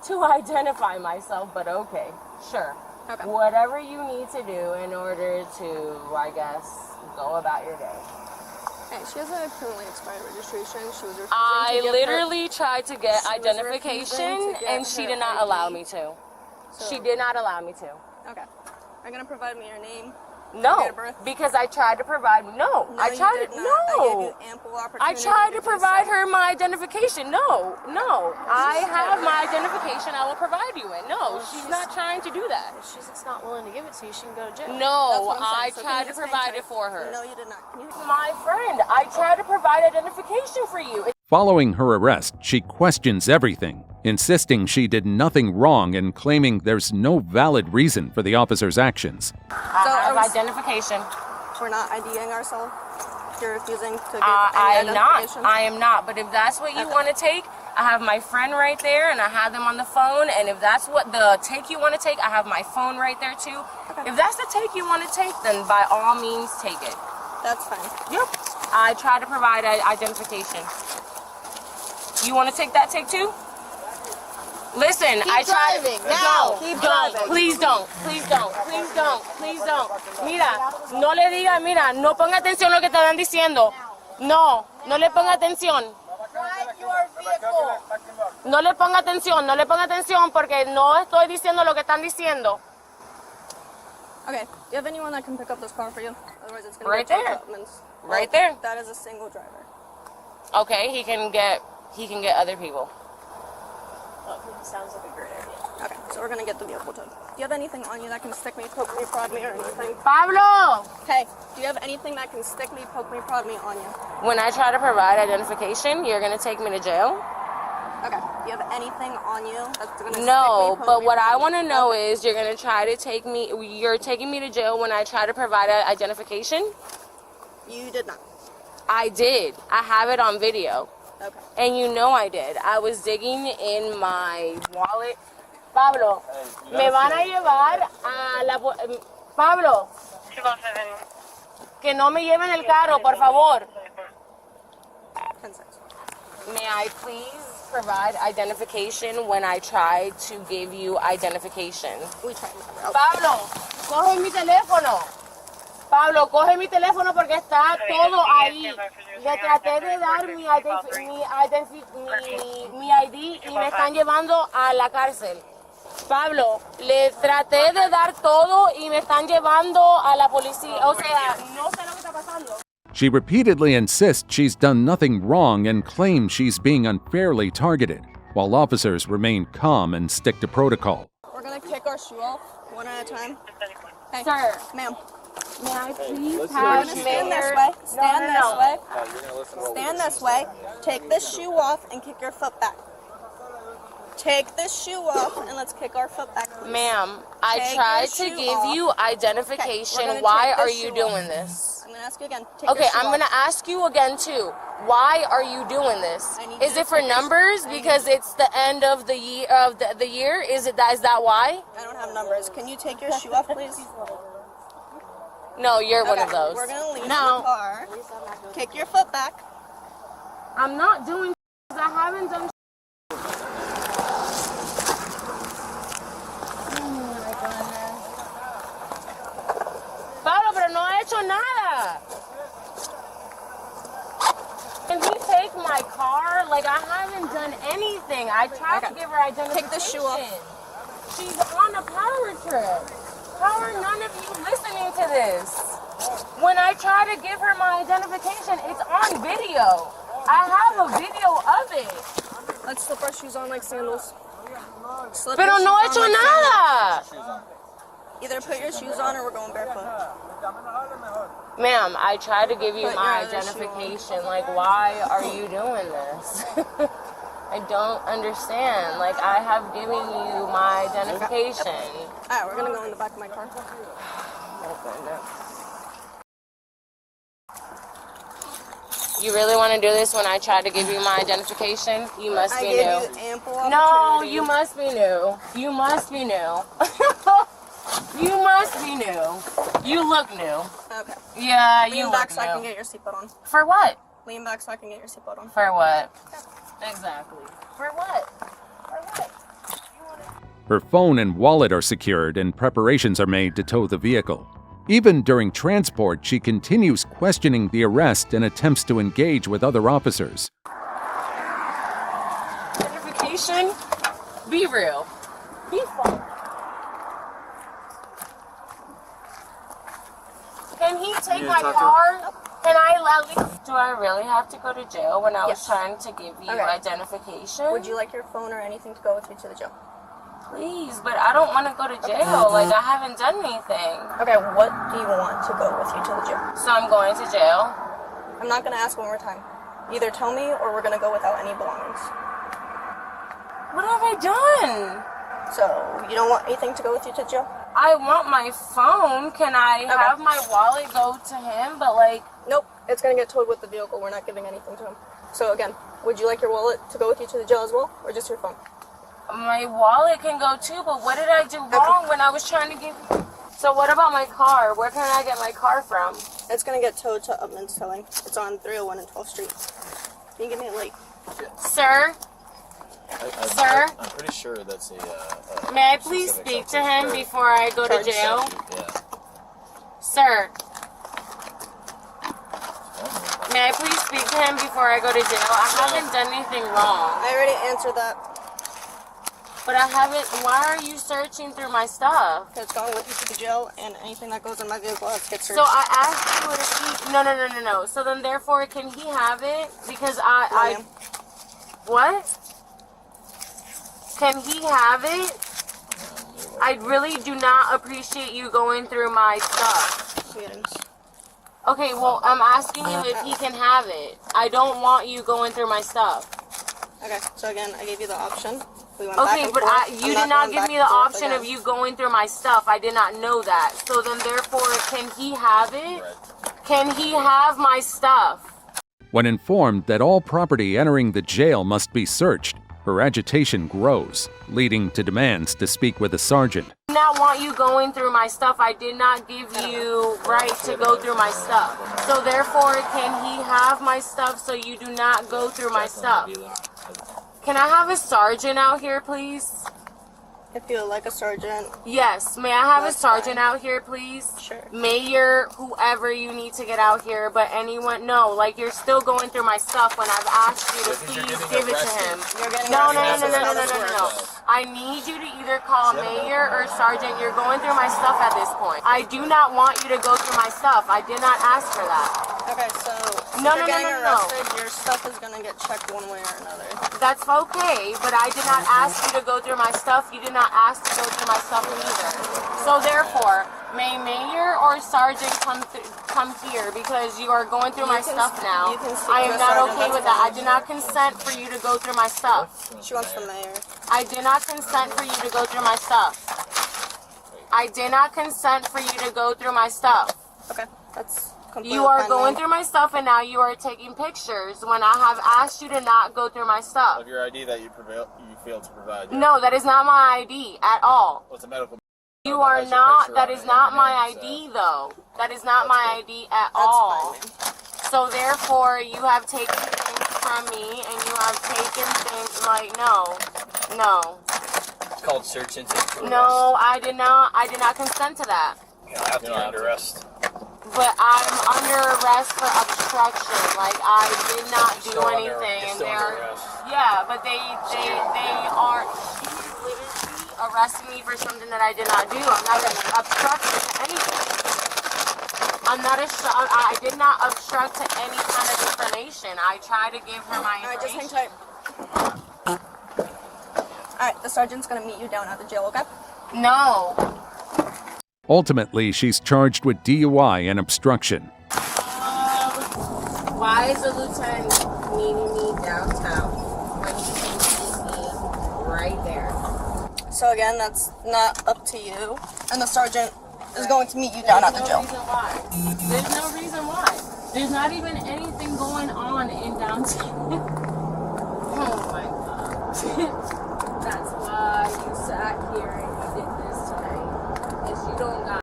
to identify myself, but okay, sure. Okay. Whatever you need to do in order to, I guess, go about your day. Hey, she has a criminally expired registration. She was refusing I to literally tried to get identification, and she did not allow me to. She did not allow me to. Okay. Are you going to provide me your name? No, because I tried to provide. No, I tried to. No, I gave you ample opportunity. I tried to provide her my identification. No, I have my identification. I will provide you it. No, she's not trying to do that. If she's just not willing to give it to you, she can go to jail. No, I tried to provide it for her. No, you did not. My friend, I tried to provide identification for you. Following her arrest, she questions everything, insisting she did nothing wrong and claiming there's no valid reason for the officer's actions. I have identification. We're not IDing ourselves? You're refusing to give I any am not. identification? I am not. But if that's what you want to take, I have my friend right there, and I have them on the phone. And if that's what the take you want to take, I have my phone right there too. If that's the take you want to take, then by all means take it. That's fine. Yep. I try to provide identification. You want to take that take too? Listen, Keep I tried. driving. Now. Keep driving. Please don't. Please don't. Please don't. Please don't. Mira, no le diga, mira, no ponga atención a lo que te están diciendo. No, no le ponga atención. Drive your vehicle. No le ponga atención porque no estoy diciendo lo que están diciendo. Okay, do you have anyone that can pick up this car for you? Otherwise it's going Right to there. Tubman's. Right there. That is a single driver. Okay, he can get other people. Sounds like a great idea. Okay, so we're going to get the vehicle towed. Do you have anything on you that can stick me, poke me, prod me, or anything? Pablo! Hey, do you have anything that can stick me, poke me, prod me on you? When I try to provide identification, you're going to take me to jail? Okay, do you have anything on you that's going to stick me, No, poke but me, what prod I me? want to know is you're going to try to take me, you're taking me to jail when I try to provide identification? You did not. I did. I have it on video. Okay. And you know I did. I was digging in my wallet. Pablo, me van a llevar a la... Pablo, que no me lleven el carro, por favor. May I please provide identification when I try to give you identification? We tried. Pablo, coge mi teléfono. Pablo, coge mi teléfono porque está todo ahí. Le traté de dar mi ID y me están llevando a la cárcel. Pablo, le traté de dar todo y me están llevando a la policía. O sea, no sé lo que está pasando. She repeatedly insists she's done nothing wrong and claims she's being unfairly targeted, while officers remain calm and stick to protocol. We're going to kick our shoe off one at a time. Hey, sir, ma'am. May I please have stand this way. Stand this way. Stand this way. Take this shoe off and kick your foot back. Take this shoe off and let's kick our foot back, please. Ma'am, I tried to give you identification. Okay, Why are you doing this? I'm going to ask you again. Take Okay, your shoe I'm going to ask you again too. Why are you doing this? Is it for numbers because it's the end of the year? Is that why? I don't have numbers. Can you take your shoe off, please? No, you're one of those. We're going to leave the car. Kick your foot back. I'm not doing I haven't done Pablo, pero no he hecho nada. Can he take my car? Like, I haven't done anything. I tried to give her identification. Take the shoe off. She's on a power trip. How are none of you listening to this? When I try to give her my identification, it's on video. I have a video of it. Let's slip our shoes on like sandals. Pero no he hecho nada. Either put your shoes on or we're going barefoot. Ma'am, I tried to give you my identification. Like, why are you doing this? I don't understand. Like, I have given you my identification. Alright, we're gonna go in the back of my car. You really want to do this when I tried to give you my identification? You must be I new. gave you ample No, opportunity. you must be new. You must be new. You must be new. You look new. Okay. Yeah, you Lean look back so I can new. get your seatbelt on. For what? Lean back so I can get your seatbelt on. For what? Exactly. For what? For what? Her phone and wallet are secured and preparations are made to tow the vehicle. Even during transport, she continues questioning the arrest and attempts to engage with other officers. Identification? Be real. Be fun. Can he take my car? Can I at least? Do I really have to go to jail when I was trying to give you identification? Would you like your phone or anything to go with you to the jail? Please, but I don't want to go to jail. Like, I haven't done anything. Okay, what do you want to go with you to the jail? So I'm going to jail? I'm not going to ask one more time. Either tell me or we're going to go without any belongings. What have I done? So, you don't want anything to go with you to jail? I want my phone. Can I have my wallet go to him? But like... Nope, it's going to get towed with the vehicle. We're not giving anything to him. So again, would you like your wallet to go with you to the jail as well? Or just your phone? My wallet can go too, but what did I do wrong when I was trying to give... So what about my car? Where can I get my car from? It's going to get towed to Upman's Towing. It's on 301 and 12th Street. Can you give me a light? Sir? Sir? I'm pretty sure that's a... May I please speak to him before I go to jail? Sir? May I please speak to him before I go to jail? I haven't done anything wrong. I already answered that. But I haven't... Why are you searching through my stuff? It's going with you to the jail, and anything that goes in my vehicle has to get searched. So I asked you if he... No. So then, therefore, can he have it? Because I... What? Can he have it? I really do not appreciate you going through my stuff. Okay, well, I'm asking you if he can have it. I don't want you going through my stuff. Okay, so again, I gave you the option. We went Okay, back and but forth. you did not give me the option of you going through my stuff. I did not know that. So then, therefore, can he have it? Can he have my stuff? When informed that all property entering the jail must be searched, her agitation grows, leading to demands to speak with a sergeant. I did not want you going through my stuff. I did not give you right to go through my stuff. So therefore, can he have my stuff so you do not go through my stuff? Can I have a sergeant out here, please? If you would like a sergeant. Yes. May I have a sergeant out here, please? Sure. Mayor, whoever you need to get out here, but anyone, no. Like, you're still going through my stuff when I've asked you to please give it to him. No. I need you to either call a mayor or sergeant. You're going through my stuff at this point. I do not want you to go through my stuff. I did not ask for that. Okay, so No. arrested, your stuff is gonna get checked one way or another. That's okay, but I did not ask you to go through my stuff. You did not ask to go through my stuff either. So therefore, may mayor or sergeant come here because you are going through my stuff now. I am not okay with that. I did not consent for you to go through my stuff. She wants the mayor. I did not consent for you to go through my stuff. I did not consent for you to go through my stuff. Okay, that's completely You are fine going then. through my stuff and now you are taking pictures when I have asked you to not go through my stuff. Of your ID that you failed to provide. No, that is not my ID at all. Well, it's a medical. You are not, that is not my ID though. That is not my ID at all. So therefore, you have taken things from me and you have taken things like, no. It's called search intent to arrest. No, I did not consent to that. You don't have to be under arrest. But I'm under arrest for obstruction. Like, I did not do anything. And they're, yeah, but they are literally arresting me for something that I did not do. I'm not obstructing to anything. I did not obstruct to any kind of information. I tried to give her my information. Alright, just hang tight. Alright, the sergeant's gonna meet you down at the jail, okay? No. Ultimately, she's charged with DUI and obstruction. Why is the lieutenant meeting me downtown when he can meet me right there? So again, that's not up to you. And the sergeant is going to meet you down at the jail. There's no reason why. There's not even anything going on in downtown. Oh my god. That's why you sat here and you did this tonight. Is you don't got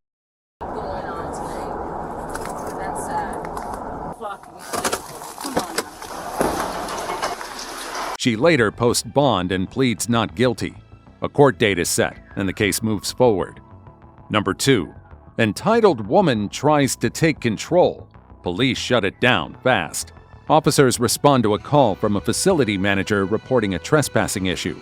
going on tonight. That's sad. Fucking shit. Come on now. She later posts bond and pleads not guilty. A court date is set, and the case moves forward. Number 2. Entitled woman tries to take control. Police shut it down fast. Officers respond to a call from a facility manager reporting a trespassing issue.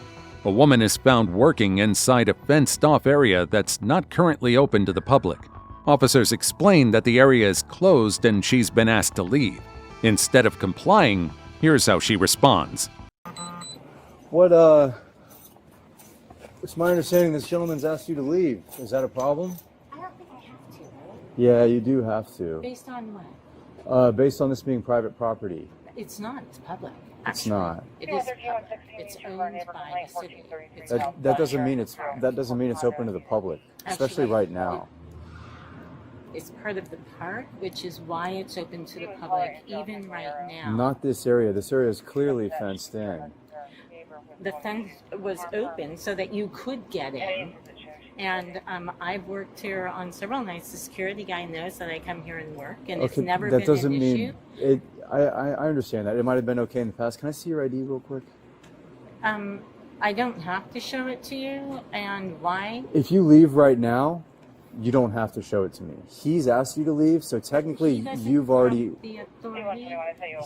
A woman is found working inside a fenced-off area that's not currently open to the public. Officers explain that the area is closed and she's been asked to leave. Instead of complying, here's how she responds. It's my understanding this gentleman's asked you to leave. Is that a problem? I don't think I have to. Yeah, you do have to. Based on what? Based on this being private property. It's not. It's public. It's not. It is public. It's owned by the city. It's That doesn't mean it's open to the public, especially right now. It's part of the park, which is why it's open to the public even right now. Not this area. This area is clearly fenced in. The fence was open so that you could get in. And I've worked here on several nights. The security guy knows that I come here and work, and it's never been an issue. I understand that. It might have been okay in the past. Can I see your ID real quick? I don't have to show it to you, and why? If you leave right now, you don't have to show it to me. He's asked you to leave, so technically you've already... The authority?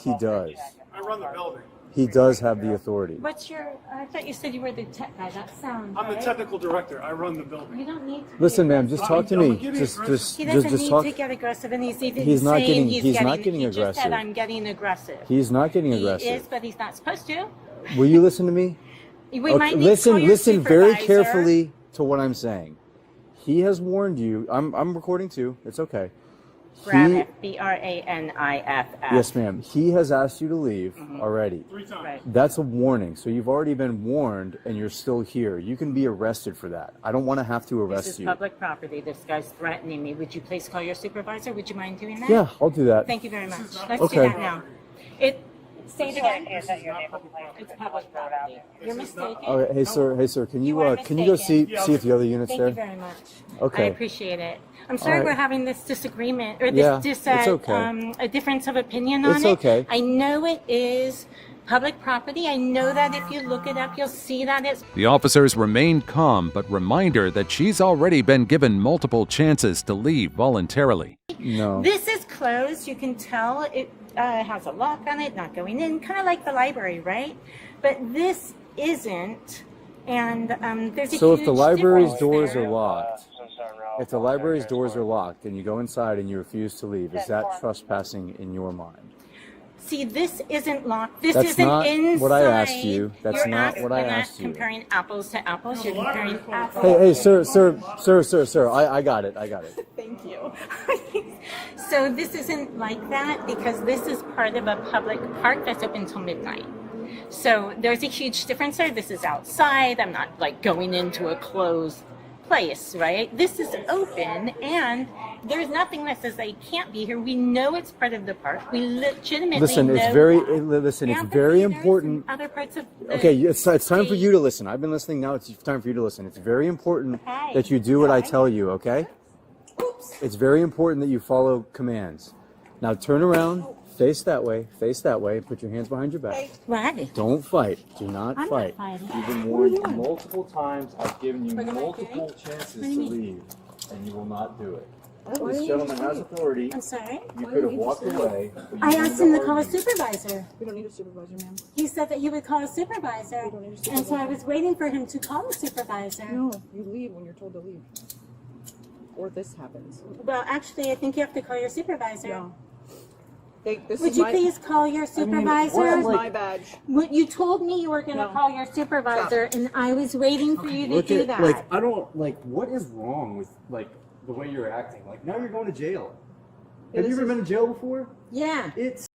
He does. I run the building. He does have the authority. What's your... I thought you said you were the tech guy. That sounds I'm the technical director. I run the building. You don't need to... Listen, ma'am, just talk to me. He Just doesn't need talk. to get aggressive, and he's even He's not saying getting- he's not getting He just aggressive. said, I'm getting aggressive. He's not getting aggressive. He is, but he's not supposed to. Will you listen to me? We might need to call your listen very supervisor. carefully to what I'm saying. He has warned you. I'm recording too. It's okay. Braniff, B-R-A-N-I-F-F. Yes, ma'am. He has asked you to leave already. 3 times. Right. That's a warning. So you've already been warned, and you're still here. You can be arrested for that. I don't want to have to arrest This is you. public property. This guy's threatening me. Would you please call your supervisor? Would you mind doing that? Yeah, I'll do that. Thank you very much. Let's Okay. do that now. Say it again. It's public property. You're mistaken. Okay, hey sir, can you are can you go see if the other units Thank there? you very much. Okay. I appreciate it. I'm sorry All right. we're having this disagreement or Yeah, this it's okay. a difference of opinion on It's it. okay. I know it is public property. I know that if you look it up, you'll see that it's The officers remain calm, but remind her that she's already been given multiple chances to leave voluntarily. No. This is closed. You can tell it has a lock on it, not going in, kind of like the library, right? But this isn't, and there's a So huge if the library's difference doors there. are locked, if the library's doors are locked and you go inside and you refuse to leave, is that trespassing in your mind? See, this isn't locked. This That's isn't not inside. what I asked you. That's You're not what I you're not asked you. comparing apples to apples. You're comparing apples. Hey, sir, I got it. Thank you. So this isn't like that because this is part of a public park that's open till midnight. So there's a huge difference there. This is outside. I'm not like going into a closed place, right? This is open and there's nothing that says they can't be here. We know it's part of the park. We legitimately Listen, know it's very important. other parts of the Okay, it's time for you to listen. I've been listening now. It's time for you to listen. It's very important that you do what I tell you, okay? It's very important that you follow commands. Now turn around, face that way, put your hands behind your back. Why? Don't fight. Do not I'm fight. not fighting. You've been warned multiple times. I've given you multiple chances to leave, and you will not do it. This gentleman has authority. I'm sorry? You could have walked away. but you I asked him to call a argue. supervisor. We don't need a supervisor, ma'am. He said that he would call a supervisor. And so I was waiting for him to call a supervisor. No, you leave when you're told to leave. Or this happens. Well, actually, I think you have to call your supervisor. No. This Would is you my- please call your supervisor? This is my badge. You told me you were going to No. call your supervisor, and I was waiting for you to do that. I don't, what is wrong with, the way you're acting? Now you're going to jail. Have you ever been in jail before? Yeah. It's...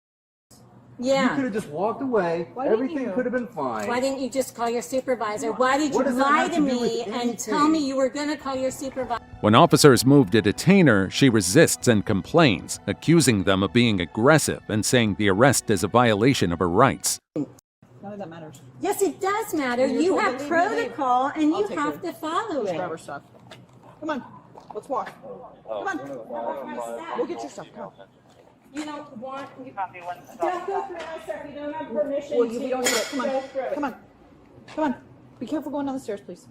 Yeah. You could have just walked away. Why didn't Everything you? could have been fine. Why didn't you just call your supervisor? Why did you What does that lie have to to do me with and anything? tell me you were going to call your supervisor? When officers move to detain her, she resists and complains, accusing them of being aggressive and saying the arrest is a violation of her rights. None of that matters. Yes, it does matter. You have protocol and you have to follow Just it. grab her stuff. Come on, let's walk. Come on. We'll get your stuff. Come on. You don't want. Don't go through us, sir. If you don't have permission. Well, we don't need it. Come on. Go through it. Come on. Come on. Be careful going down the stairs, please.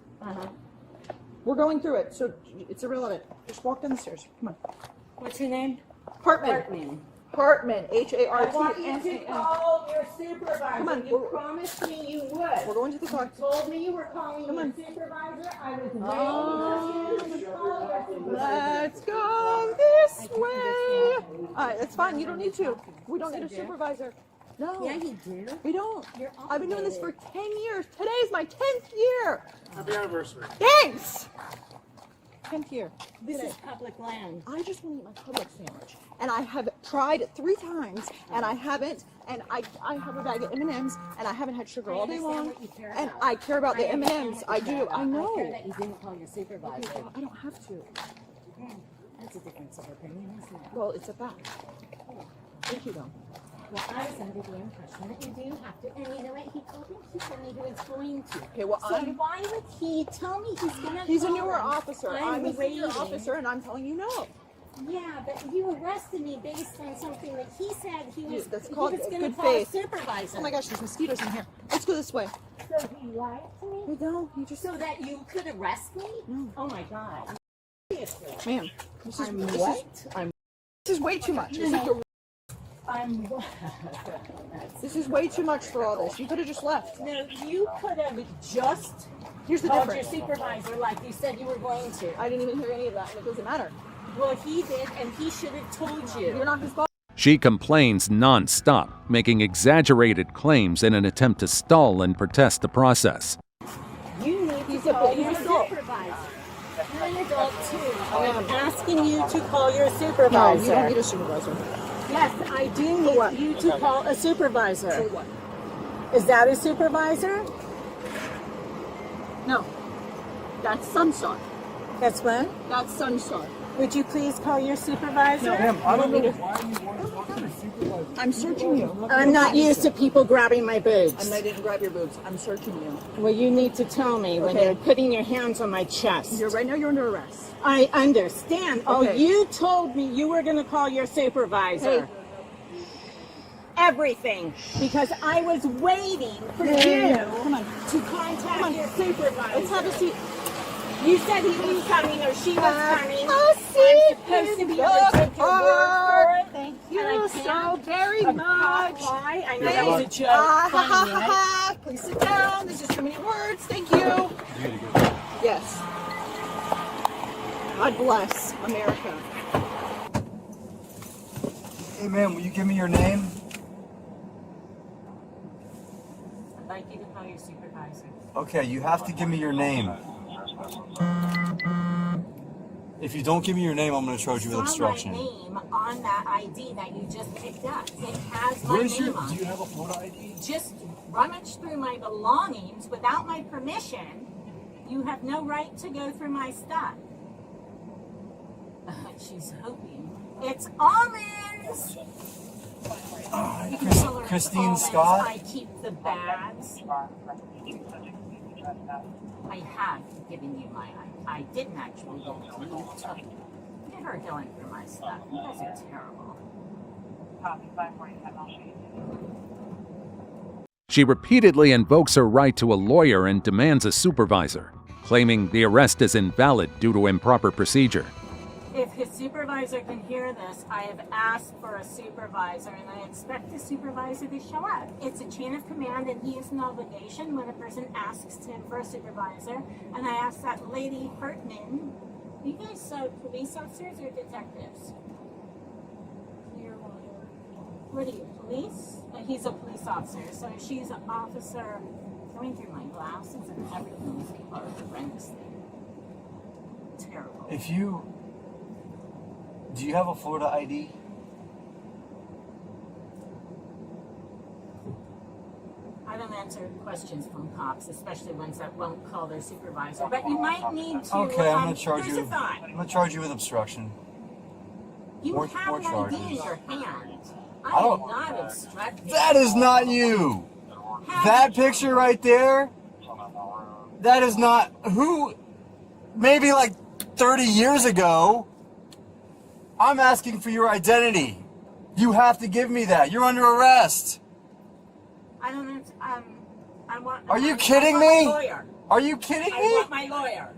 We're going through it, so it's irrelevant. Just walk down the stairs. Come on. What's your name? Hartman. Hartman. H-A-R-T-M-A-N. I want you to call your supervisor. Come on. You promised me you would. We're going to the car. You told me you were calling your supervisor. I was waiting to call your supervisor. Let's go this way. It's fine. You don't need to. We don't need a supervisor. No. Yeah, you do. We don't. I've been doing this for 10 years. Today is my 10th year. Happy anniversary. Thanks. 10th year. This is public land. I just want to eat my Publix sandwich. And I have tried 3 times, and I haven't. And I have a bag of M&Ms, and I haven't had sugar all day long. And I care about the M&Ms. I do. I know. I care that you didn't call your supervisor. Okay, I don't have to. That's a difference of opinion, isn't it? Well, it's a fact. Thank you, though. Well, I was under the impression that you do have to. And you know what? He told me he was going to. Okay, well, so why would he tell me he's going to? He's a newer officer. I'm a waiting. senior officer, and I'm telling you no. Yeah, but you arrested me based on something that he said he was. That's called going good to call faith. a supervisor. Oh my gosh, there's mosquitoes in here. Let's go this way. So he lied to me. No, he just so that you could arrest me. No. Oh my God. Ma'am, this is way too much. This is way too much for all this. You could have just left. No, you could have just Here's the called your difference. supervisor like you said you were going to. I didn't even hear any of that, and it doesn't matter. Well, he did, and he should have told you. You're not his boss. She complains non-stop, making exaggerated claims in an attempt to stall and protest the process. You need to call your supervisor. You're an adult too. I'm asking you to call your supervisor. No, you don't need a supervisor. Yes, I do need you to call a supervisor. For what? Is that a supervisor? No. That's Sunstar. That's what? That's Sunstar. Would you please call your supervisor? No, ma'am, I don't know why you want to talk to the supervisor. I'm searching you. I'm not used to people grabbing my boobs. And I didn't grab your boobs. I'm searching you. Well, you need to tell me when you're putting your hands on my chest. Right now you're under arrest. I understand. Okay. Oh, you told me you were going to call your supervisor. Hey. Everything. Because I was waiting for you Come on. to contact your supervisor. Let's have a seat. You said he was coming or she was coming. A seat I'm supposed to be in able to take the your word for it. Thank And you I so can't. very much. Why? I know that was a joke. Funny, right? Please sit down. This is too many words. Thank you. Yes. God bless America. Hey, ma'am, will you give me your name? I'd like you to call your supervisor. Okay, you have to give me your name. If you don't give me your name, I'm going to charge you with obstruction. My name on that ID that you just picked up. It has my Where's name your? on Do it. you have a photo ID? Just rummage through my belongings without my permission. You have no right to go through my stuff. She's hoping. It's almonds! You can tell her it's Christine almonds. Scott? I keep the bags. I have given you my ID. I didn't actually give it to you. You took it. Get her going through my stuff. You guys are terrible. She repeatedly invokes her right to a lawyer and demands a supervisor, claiming the arrest is invalid due to improper procedure. If his supervisor can hear this, I have asked for a supervisor and I expect the supervisor to show up. It's a chain of command and he has an obligation when a person asks him for a supervisor. And I asked that lady Hartman, are you guys police officers or detectives? What are you, police? He's a police officer, so she's an officer going through my glasses and everything. These people are horrendous. Terrible. If you... Do you have a Florida ID? I don't answer questions from cops, especially ones that won't call their supervisor. But you might need to. Okay, I'm gonna charge here's you. a thought. I'm gonna charge you with obstruction. You More have an ID charges. in your hand. I I don't- am not obstructing. That is not you. That picture right there. That is not who. Maybe like 30 years ago. I'm asking for your identity. You have to give me that. You're under arrest. I don't know. I want. Are you I kidding want my me? lawyer. Are you kidding I me? want my lawyer.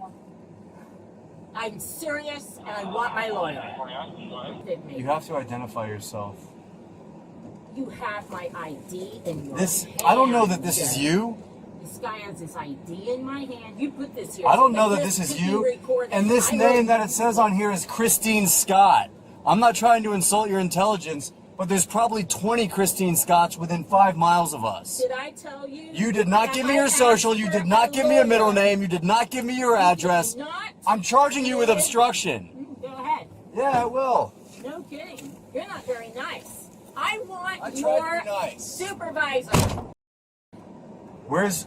I'm serious, and I want my lawyer. You have to identify yourself. You have my ID in your This. hand. I don't know that this is you. This guy has his ID in my hand. You put this here. I don't so know that this is can be you. recorded. And this I name know- that it says on here is Christine Scott. I'm not trying to insult your intelligence, but there's probably 20 Christine Scotts within 5 miles of us. Did I tell you? You did not that give me I your asked social. You for did not give me a middle lawyer? name. You did not give me your address. Not I'm charging you with obstruction. Go ahead. Yeah, I will. No kidding. You're not very nice. I want I tried to your be nice. supervisor. Where's...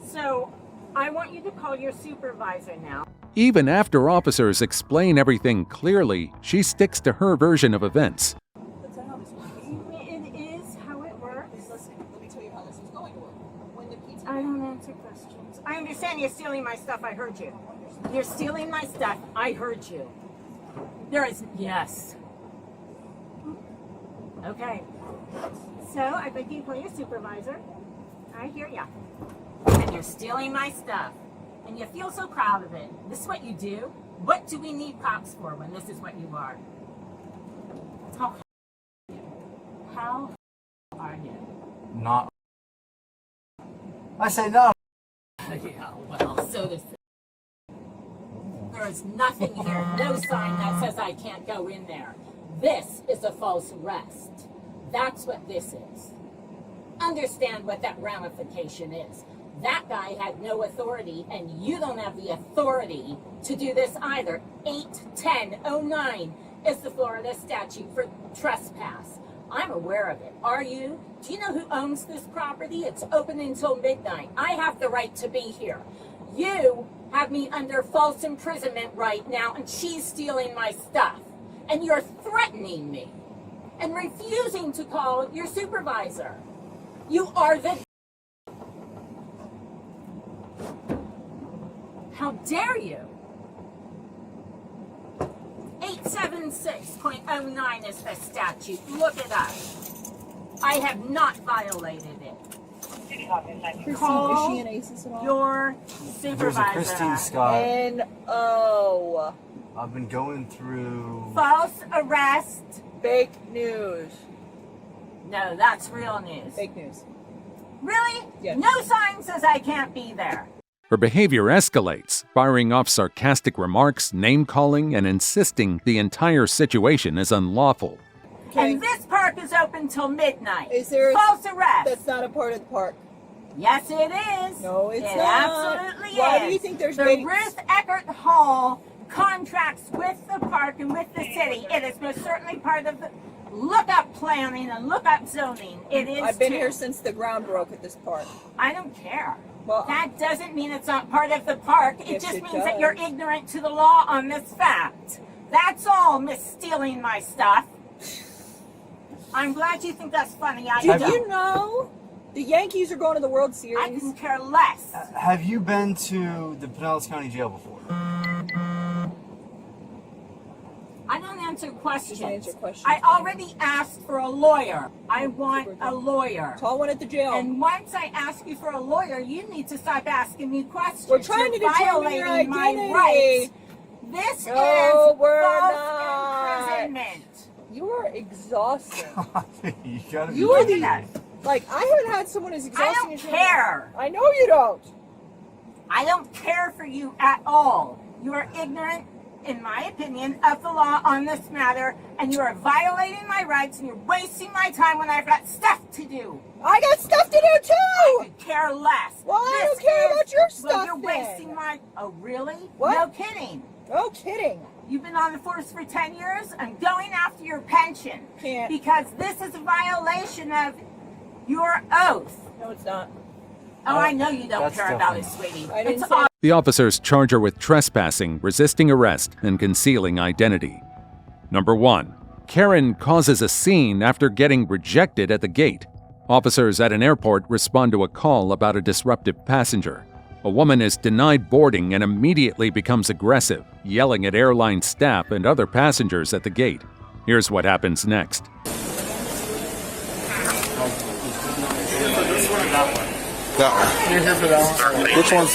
So, I want you to call your supervisor now. Even after officers explain everything clearly, she sticks to her version of events. It is how it works. Listen, let me tell you how this is going to work. When the pizza I don't answer questions. I understand you're stealing my stuff. I heard you. You're stealing my stuff. I heard you. There is... Yes. Okay. So, I think you call your supervisor. I hear ya. And you're stealing my stuff. And you feel so proud of it. This is what you do? What do we need cops for when this is what you are? How are you? Not... I say no. Yeah, well, so there is nothing here, no sign that says I can't go in there. This is a false arrest. That's what this is. Understand what that ramification is. That guy had no authority, and you don't have the authority to do this either. 81009 is the Florida statute for trespass. I'm aware of it. Are you? Do you know who owns this property? It's open until midnight. I have the right to be here. You have me under false imprisonment right now, and she's stealing my stuff. And you're threatening me and refusing to call your supervisor. You are the... How dare you? 876.09 is the statute. Look it up. I have not violated it. Call your There's a supervisor. Christine Scott. N-O. I've been going through... False arrest. Fake news. No, that's real news. Fake news. Really? Yes. No sign says I can't be there. Her behavior escalates, firing off sarcastic remarks, name-calling, and insisting the entire situation is unlawful. Okay. And this park is open till midnight. Is there false arrest? That's not a part of the park. Yes, it is. No, it's it not. Absolutely Why is. do you think there's the big... Ruth Eckert Hall contracts with the park and with the city? It is most certainly part of the look-up planning and look-up zoning. It is. I've been too. here since the ground broke at this park. I don't care. Well, that doesn't mean it's not part of the park. It Yes, just it means that you're does. ignorant to the law on this fact. That's all, Miss Stealing My Stuff. I'm glad you think that's funny. I Did don't. you know the Yankees are going to the World Series? I can care less. Have you been to the Pinellas County Jail before? I don't answer questions. Just answer questions. I already asked for a lawyer. I want a lawyer. Call one at the jail. And once I ask you for a lawyer, you need to stop asking me questions. We're trying You're to determine your violating my identity. rights. This No, is we're false not. imprisonment. You are exhausted. You gotta You are be the... Like, I haven't had someone as exhausting I as don't you. care. I know you don't. I don't care for you at all. You are ignorant, in my opinion, of the law on this matter, and you are violating my rights, and you're wasting my time when I've got stuff to do. I got stuff to do too. I could care less. Well, I This don't care is- about your stuff Well, you're then. wasting my... Oh, really? What? No kidding. No kidding. You've been on the force for 10 years. I'm going after your pension. Can't. Because this is a violation of Your oath. No, it's not. Oh, I know you don't That's care about it, definitely- sweetie. I didn't It's say- The officers charge her with trespassing, resisting arrest, and concealing identity. Number 1. Karen causes a scene after getting rejected at the gate. Officers at an airport respond to a call about a disruptive passenger. A woman is denied boarding and immediately becomes aggressive, yelling at airline staff and other passengers at the gate. Here's what happens next. That one. You're here for that one? Which one's?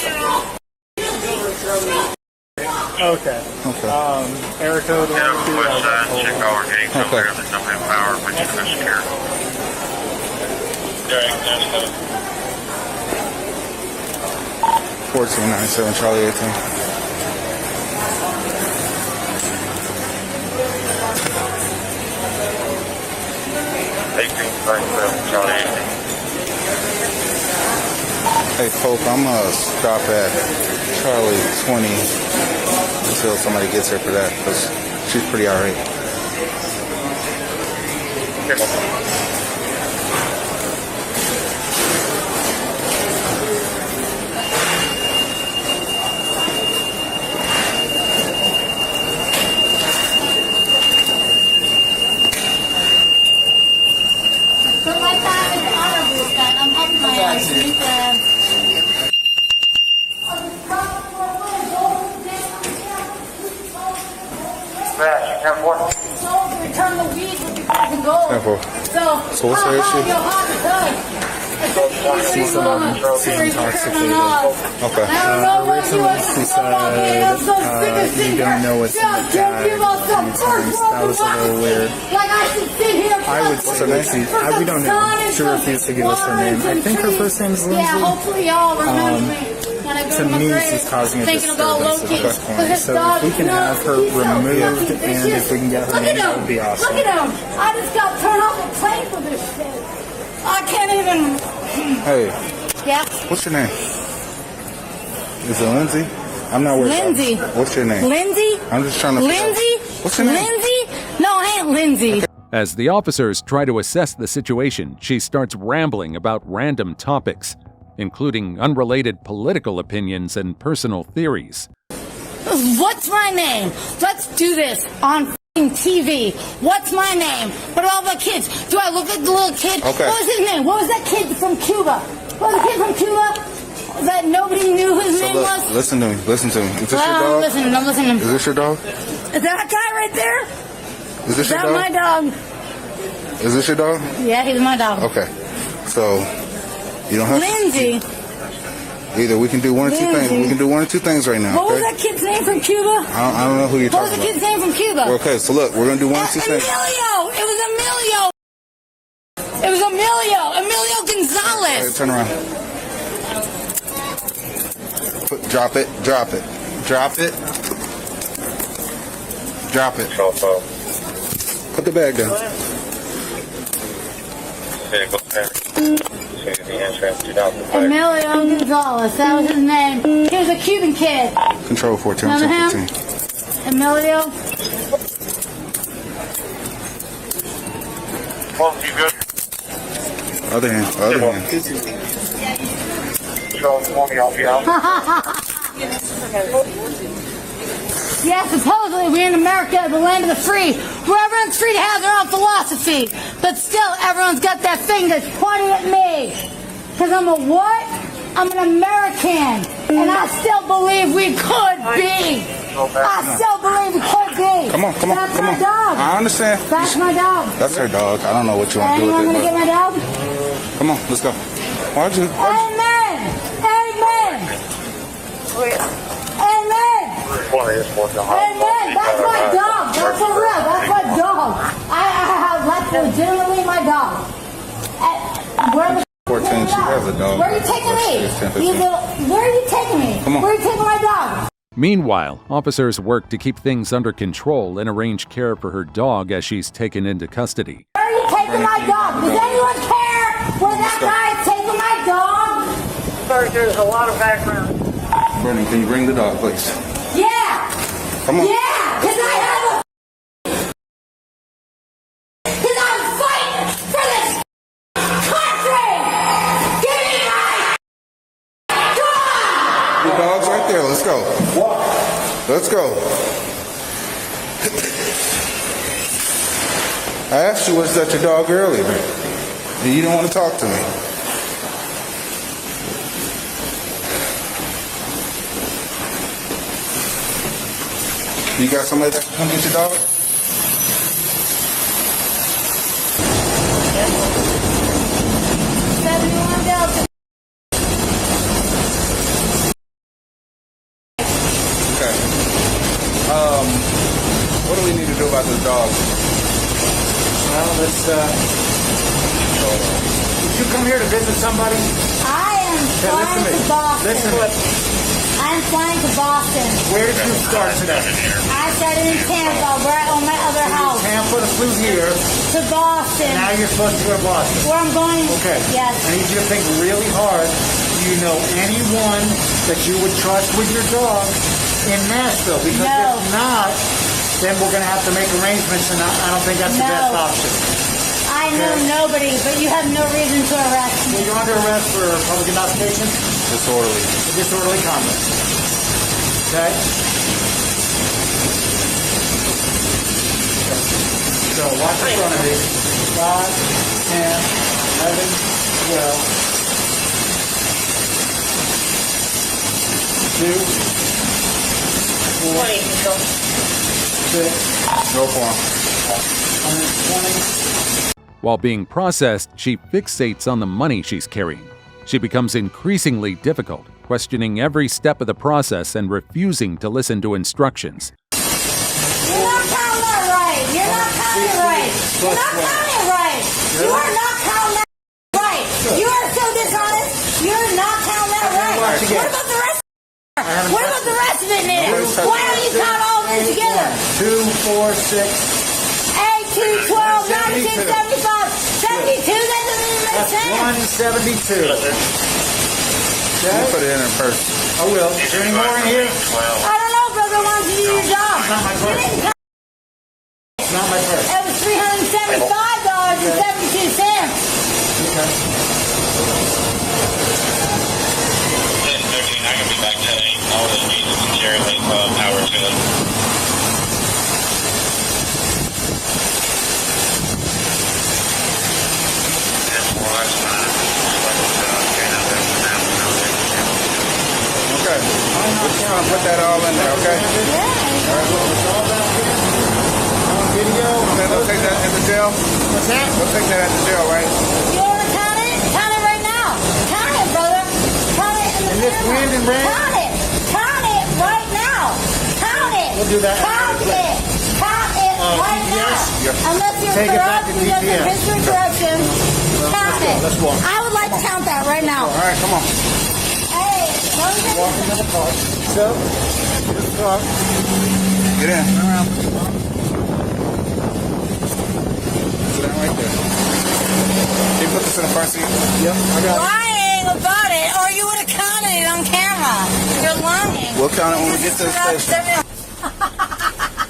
Okay. Okay. Air code 1, 2, Okay. 1497 Charlie 18. Hey, Pope, I'm gonna stop at Charlie 20 until somebody gets here for that, because she's pretty alright. But my time is honorable, son. I'm up my ass. Return the weed with your fucking gold. So what's her issue? She's intoxicated. Okay. Originally she said you don't know what's in the bag a few times. That was a little weird. I would say we don't know. She refused to give us her name. I think her first name is Lindsay. Yeah, hopefully y'all remember me. When I go To to my me, grave, she's causing a thinking about disturbance at this Loki. point. So if we can have her removed and if we can get her name, that would be awesome. Look at him. I just got turned off the plane for this shit. I can't even. Hey, Yeah. what's your name? Is it Lindsay? I'm not worried. Lindsay. What's your name? Lindsay? I'm just trying to figure out- Lindsay? What's your name? Lindsay? No, I ain't Lindsay. As the officers try to assess the situation, she starts rambling about random topics, including unrelated political opinions and personal theories. What's my name? Let's do this on f***ing TV. What's my name? What are all the kids? Do I look like the little kid? Okay. What was his name? What was that kid from Cuba? What was the kid from Cuba that nobody knew who his So name look, was? listen to me. Listen to me. Is this your I'm dog? listening. I'm listening. Is this your dog? Is that guy right there? Is this Is your that dog? my dog? Is this your dog? Yeah, he's my dog. Okay. So you don't have Lindsay. either. We can do one or two Lindsay. things. We can do one or two things right now. What was Okay? that kid's name from Cuba? I don't know who you're What was talking the about. kid's name from Cuba? Okay, so look, we're gonna do one or two things. Emilio! It was Emilio! It was Emilio! Emilio Hey, Gonzalez! turn around. Drop it. Drop it. Drop it. Drop it. Put the bag down. Emilio Gonzalez, that was his name. He was a Cuban kid. Control 14. Remember him? 15. Emilio? Other hand. Other hand. Yeah, supposedly we're in America, the land of the free, where everyone's free to have their own philosophy. But still, everyone's got their fingers pointing at me. Because I'm a what? I'm an American. And I still believe we could be. I still believe we could be. Come on, come on, That's come my on. dog. I understand. That's my dog. That's her dog. I don't know what you want to do Anyone with gonna it. get my dog? But come on, let's go. Why'd you? Amen. Amen. Amen. Amen. That's my dog. That's for real. That's my dog. That's legitimately my dog. Where the 14, she has a dog. Where are you taking me? She's 10, You 15. little, where are you taking me? Come on. Where are you taking my dog? Meanwhile, officers work to keep things under control and arrange care for her dog as she's taken into custody. Where are you taking my dog? Does anyone care where that guy's taking my dog? Sorry, there's a lot of background. Brennan, can you bring the dog, please? Yeah. Come on. Yeah, because I have a... Because I'm fighting for this country! let's go. Let's go. I asked you, was that your dog earlier? And you didn't want to talk to me. You got somebody that can come get your dog? Okay. What do we need to do about this dog? Well, let's, did you come here to visit somebody? I am flying to Boston. Listen. I'm flying to Boston. Where did you start today? I started in Tampa, where I own my other house. Tampa flew here. To Boston. Now you're supposed to go to Boston. Where I'm going. Okay. Yes. I need you to think really hard. Do you know anyone that you would trust with your dog in Nashville? Because if not, then we're going to have to make arrangements, and I don't think that's the best option. I know nobody, but you have no reason to arrest me. You're under arrest for public intoxication? Disorderly conduct. Okay? So watch in front of me. 5, 10, 11, 12, 2, 4, 6. Go for him. 120. While being processed, she fixates on the money she's carrying. She becomes increasingly difficult, questioning every step of the process and refusing to listen to instructions. You're not counting that right. You're not counting it right. You're not counting it right. You are not counting that right. You are so dishonest. You're not counting that right. What about the rest? What about the rest of it, man? Why don't you count all of it together? 2, 4, 6. 8, 2, 12, 96, 75, 72. That doesn't even make sense. 172. You put it in there first. I will. Is there any more in here? I don't know, brother. Why don't you do your job? It's not my purse. It's not my purse. It was $375.72. Okay. 10:13, I can be back today. All the meetings and Jerry Lake Power Field. Okay. We're just going to put that all in there, okay? All right, well, it's all down here. On video. Okay, we'll take that at the jail. What's that? We'll take that at the jail, right? You want to count it? Count it right now. Count it, brother. Count it in the wind and rain? Count it. Count it right now. Count it. We'll do that. Count it. Count it right now. Unless you're Take it back corrupt to because of DPS. history corruption. Count it. Let's walk. I would like to count that right now. All right, come on. Hey, don't get Walk into the car. So, this car. Get in. Turn around. Sit down right there. Can you put this in the front seat? Yep, I got it. lying about it, or you would have counted it on camera. You're lying. We'll count it when we get to the station.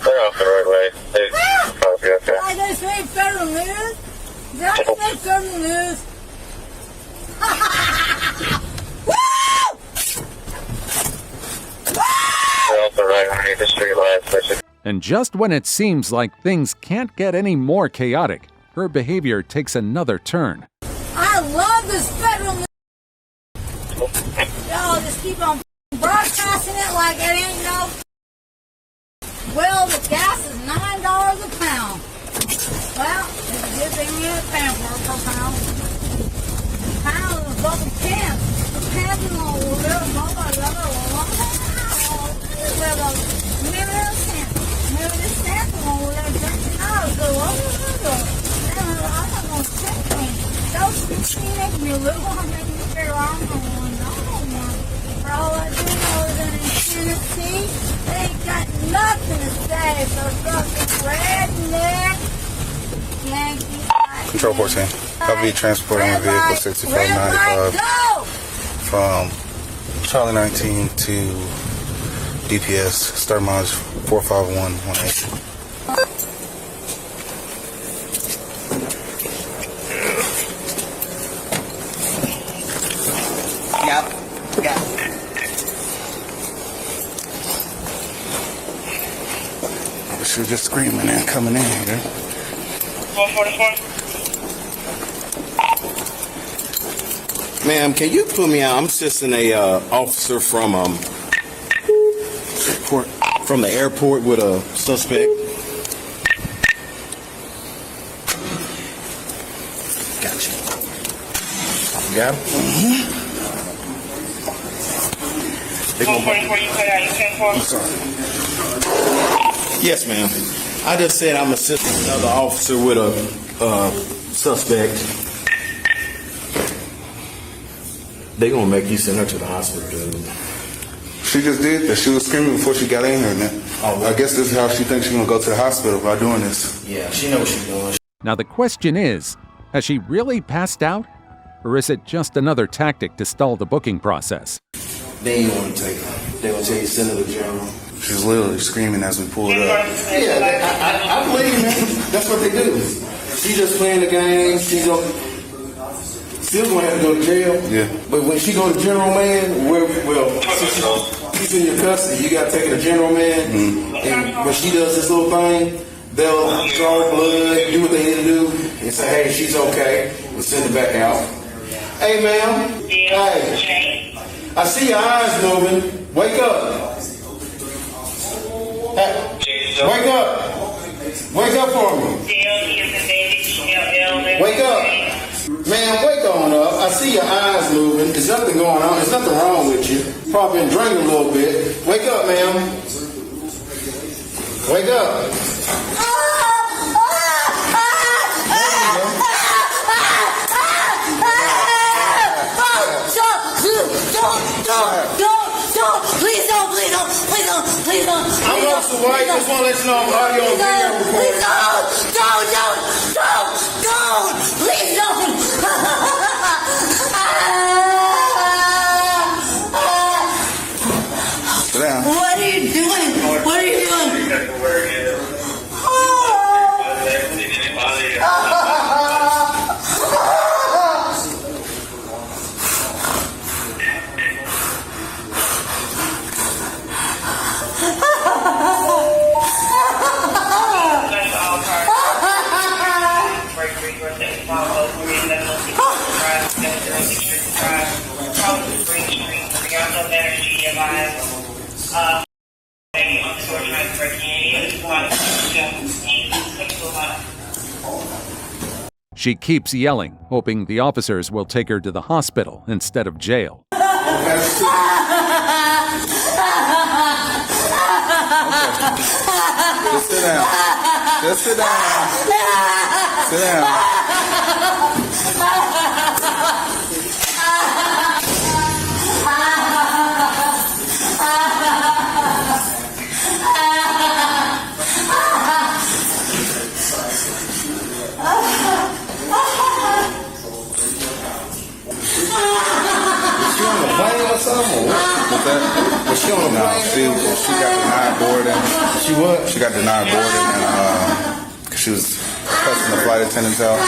They're off the right way. Hey, copy, okay. I just made federal news. Did I just make federal news? They're off the right underneath the street lights. And just when it seems like things can't get any more chaotic, her behavior takes another turn. I love this federal news. Y'all just keep on broadcasting it like it ain't no. Well, the gas is $9 a pound. Well, it's a good thing we had a pound per pound. Pound is double cans. The cans is all over. Maybe this sample over there drinking out. So, I'm not going to check me. Don't make me look on me. For all I do know is that in Tennessee, they ain't got nothing to say. So fucking redneck, Yankee. Control 14. LV transport on vehicle 6595 from Charlie 19 to DPS. Start mileage 45118. Yep. She was just screaming and coming in here. 144. Ma'am, can you put me out? I'm assisting a officer from the airport with a suspect. Gotcha. You got him? Mm-hmm. 144, you put out your 10-4? I'm sorry. Yes, ma'am. I just said I'm assisting another officer with a suspect. They gonna make you send her to the hospital, dude. She just did that. She was screaming before she got in here, man. Oh, I guess this is how she thinks she's gonna go to the hospital by doing this. Yeah, she knows what she's doing. Now the question is, has she really passed out? Or is it just another tactic to stall the booking process? They ain't gonna take her. They gonna tell you send her to general. She's literally screaming as we pulled up. Yeah, I believe you, man. That's what they do. She just playing the game. She's still gonna have to go to jail. Yeah. But when she go to general man, since she's in your custody, you gotta take her to general man. Mm-hmm. And when she does this little thing, they'll draw her blood, do what they need to do, and say, hey, she's okay. We'll send her back out. Hey, ma'am. Hey. I see your eyes moving. Wake up. Hey, wake up. Wake up for me. Wake up. Man, wake on up. I see your eyes moving. There's nothing going on. There's nothing wrong with you. Probably been drinking a little bit. Wake up, ma'am. Wake up. Please don't. I'm Officer White. Just want to let you know I'm audio and video recording. Don't. Please don't. Sit down. What are you doing? What are you doing? She keeps yelling, hoping the officers will take her to the hospital instead of jail. Just sit down. Just sit down. Sit down. Was she on the plane? She got denied boarding. She what? She got denied boarding and she was cussing the flight attendants out. I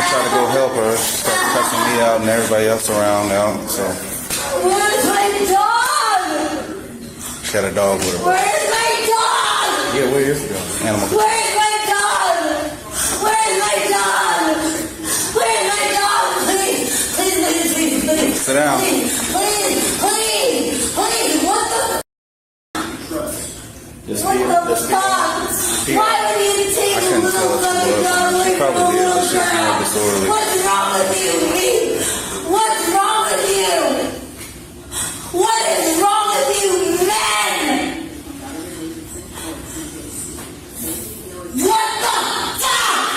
tried to go help her. She started cussing me out and everybody else around now. So Where's my dog? she had a dog with her. Where's my dog? Yeah, where is the dog? Animal. Where's my dog? Where's my dog? Where's my dog? Please. Sit down. Please. What the fuck? Why would you take I couldn't tell if she was. She probably did, but she's more disorderly. What's wrong with you, Pete? What's wrong with you? What is wrong with you, men? What the fuck?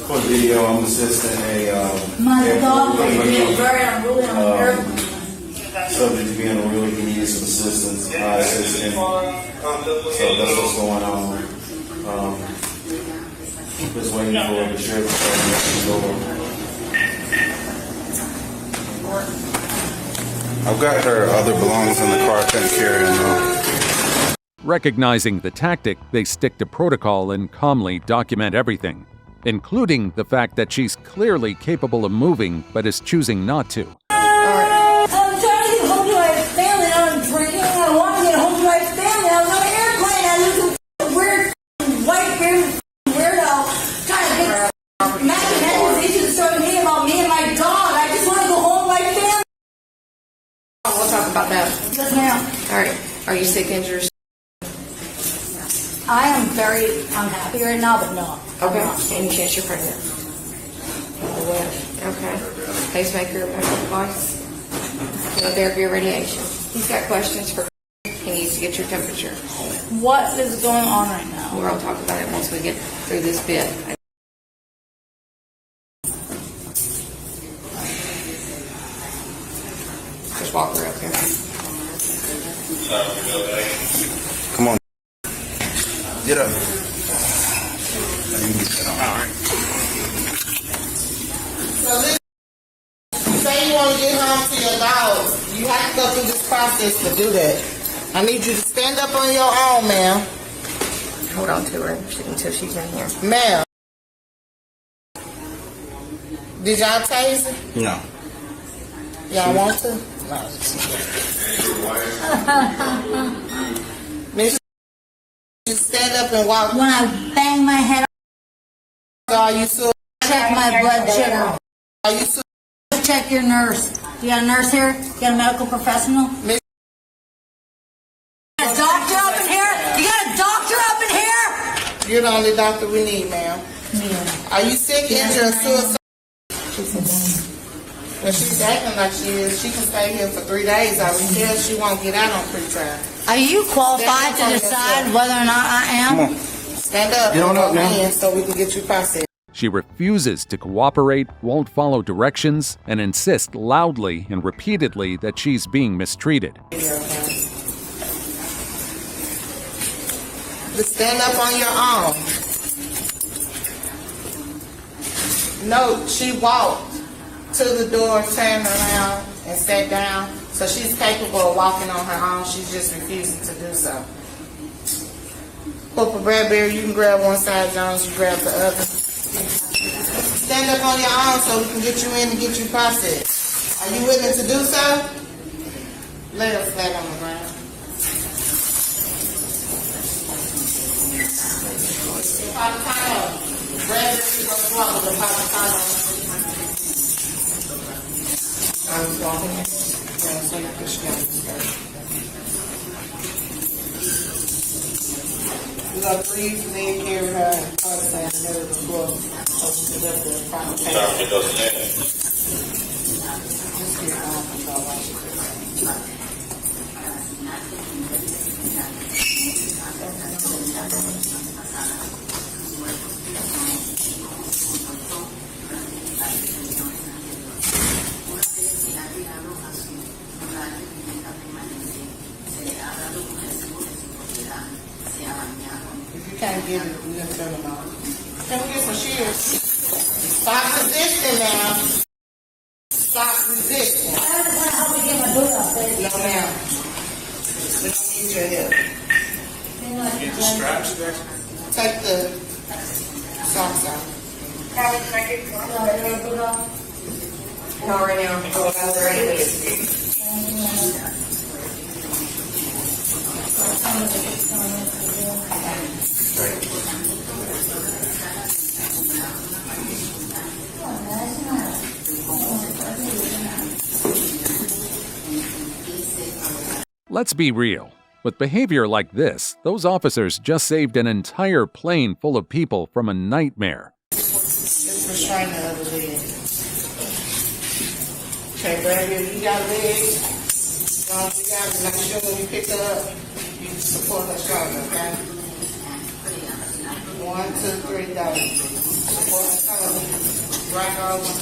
For video, I'm assisting My dog is being very unruly on the airplane. subject to being really needed some assistance. Assisting. So that's what's going on. Just waiting for the sheriff to come over. I've got her other belongings in the car. I couldn't carry them though. Recognizing the tactic, they stick to protocol and calmly document everything, including the fact that she's clearly capable of moving but is choosing not to. I'm trying to get home to my family and I'm drinking. I want to get home to my We'll talk about that. Yes, ma'am. All right. Are you sick, injured? I am very unhappy right now, but no. Okay. Any chance you're pregnant? Okay. Pacemaker, medical device. Chemotherapy or radiation. He's got questions for. He needs to get your temperature. What is going on right now? We're going to talk about it once we get through this bit. Just walk her up here. Come on. Get up. So listen, say you want to get home to your dog, you have to go through this process to do that. I need you to stand up on your own, ma'am. Hold on to her until she's in here. Ma'am. Did y'all tase it? No. Y'all want to? No. Miss, you stand up and walk. When I bang my head, Are you so? check my blood sugar. Are you so? Check your nurse. You got a nurse here? You got a medical professional? Miss, A doctor up in here? You got a doctor up in here? you're the only doctor we need, ma'am. Are you sick, injured, or suicide? Well, she's acting like she is. She can stay here for 3 days. I would tell she won't get out on pre-trial. Are you qualified to decide whether or not I am? Come on. Stand up. Get on up now. So we can get you processed. She refuses to cooperate, won't follow directions, and insists loudly and repeatedly that she's being mistreated. Just stand up on your own. No, she walked to the door, turned around, and sat down. So she's capable of walking on her own. She's just refusing to do so. Papa Bradbury, you can grab one side, Jones, you grab the other. Stand up on your own so we can get you in and get you processed. Are you willing to do so? Lay her flat on the ground. Papatano. Bradbury, you go swallow the papatano. I'm walking in. Yeah, so you push down this way. We're going to breathe and then carry her and put her in the middle of the floor so she can lift the final pain. Just get her on control while she does If you can't get it, we're going to turn them off. Can we get some shears? Stop resisting now. Stop resisting. How do we get my boot off there? No, ma'am. We don't need your help. Get the straps back. Take the socks out. No, right now. Oh, that's right. Let's be real. With behavior like this, those officers just saved an entire plane full of people from a nightmare. Just restrain the other leg. Okay, Bradbury, you got a leg. You got to make sure when you pick her up, you support her shoulder, okay? 1, 2, 3, go. Support her shoulder. Right over.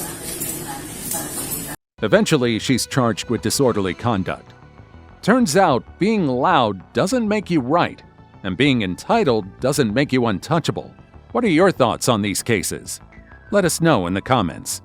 Eventually, she's charged with disorderly conduct. Turns out, being loud doesn't make you right, and being entitled doesn't make you untouchable. What are your thoughts on these cases? Let us know in the comments.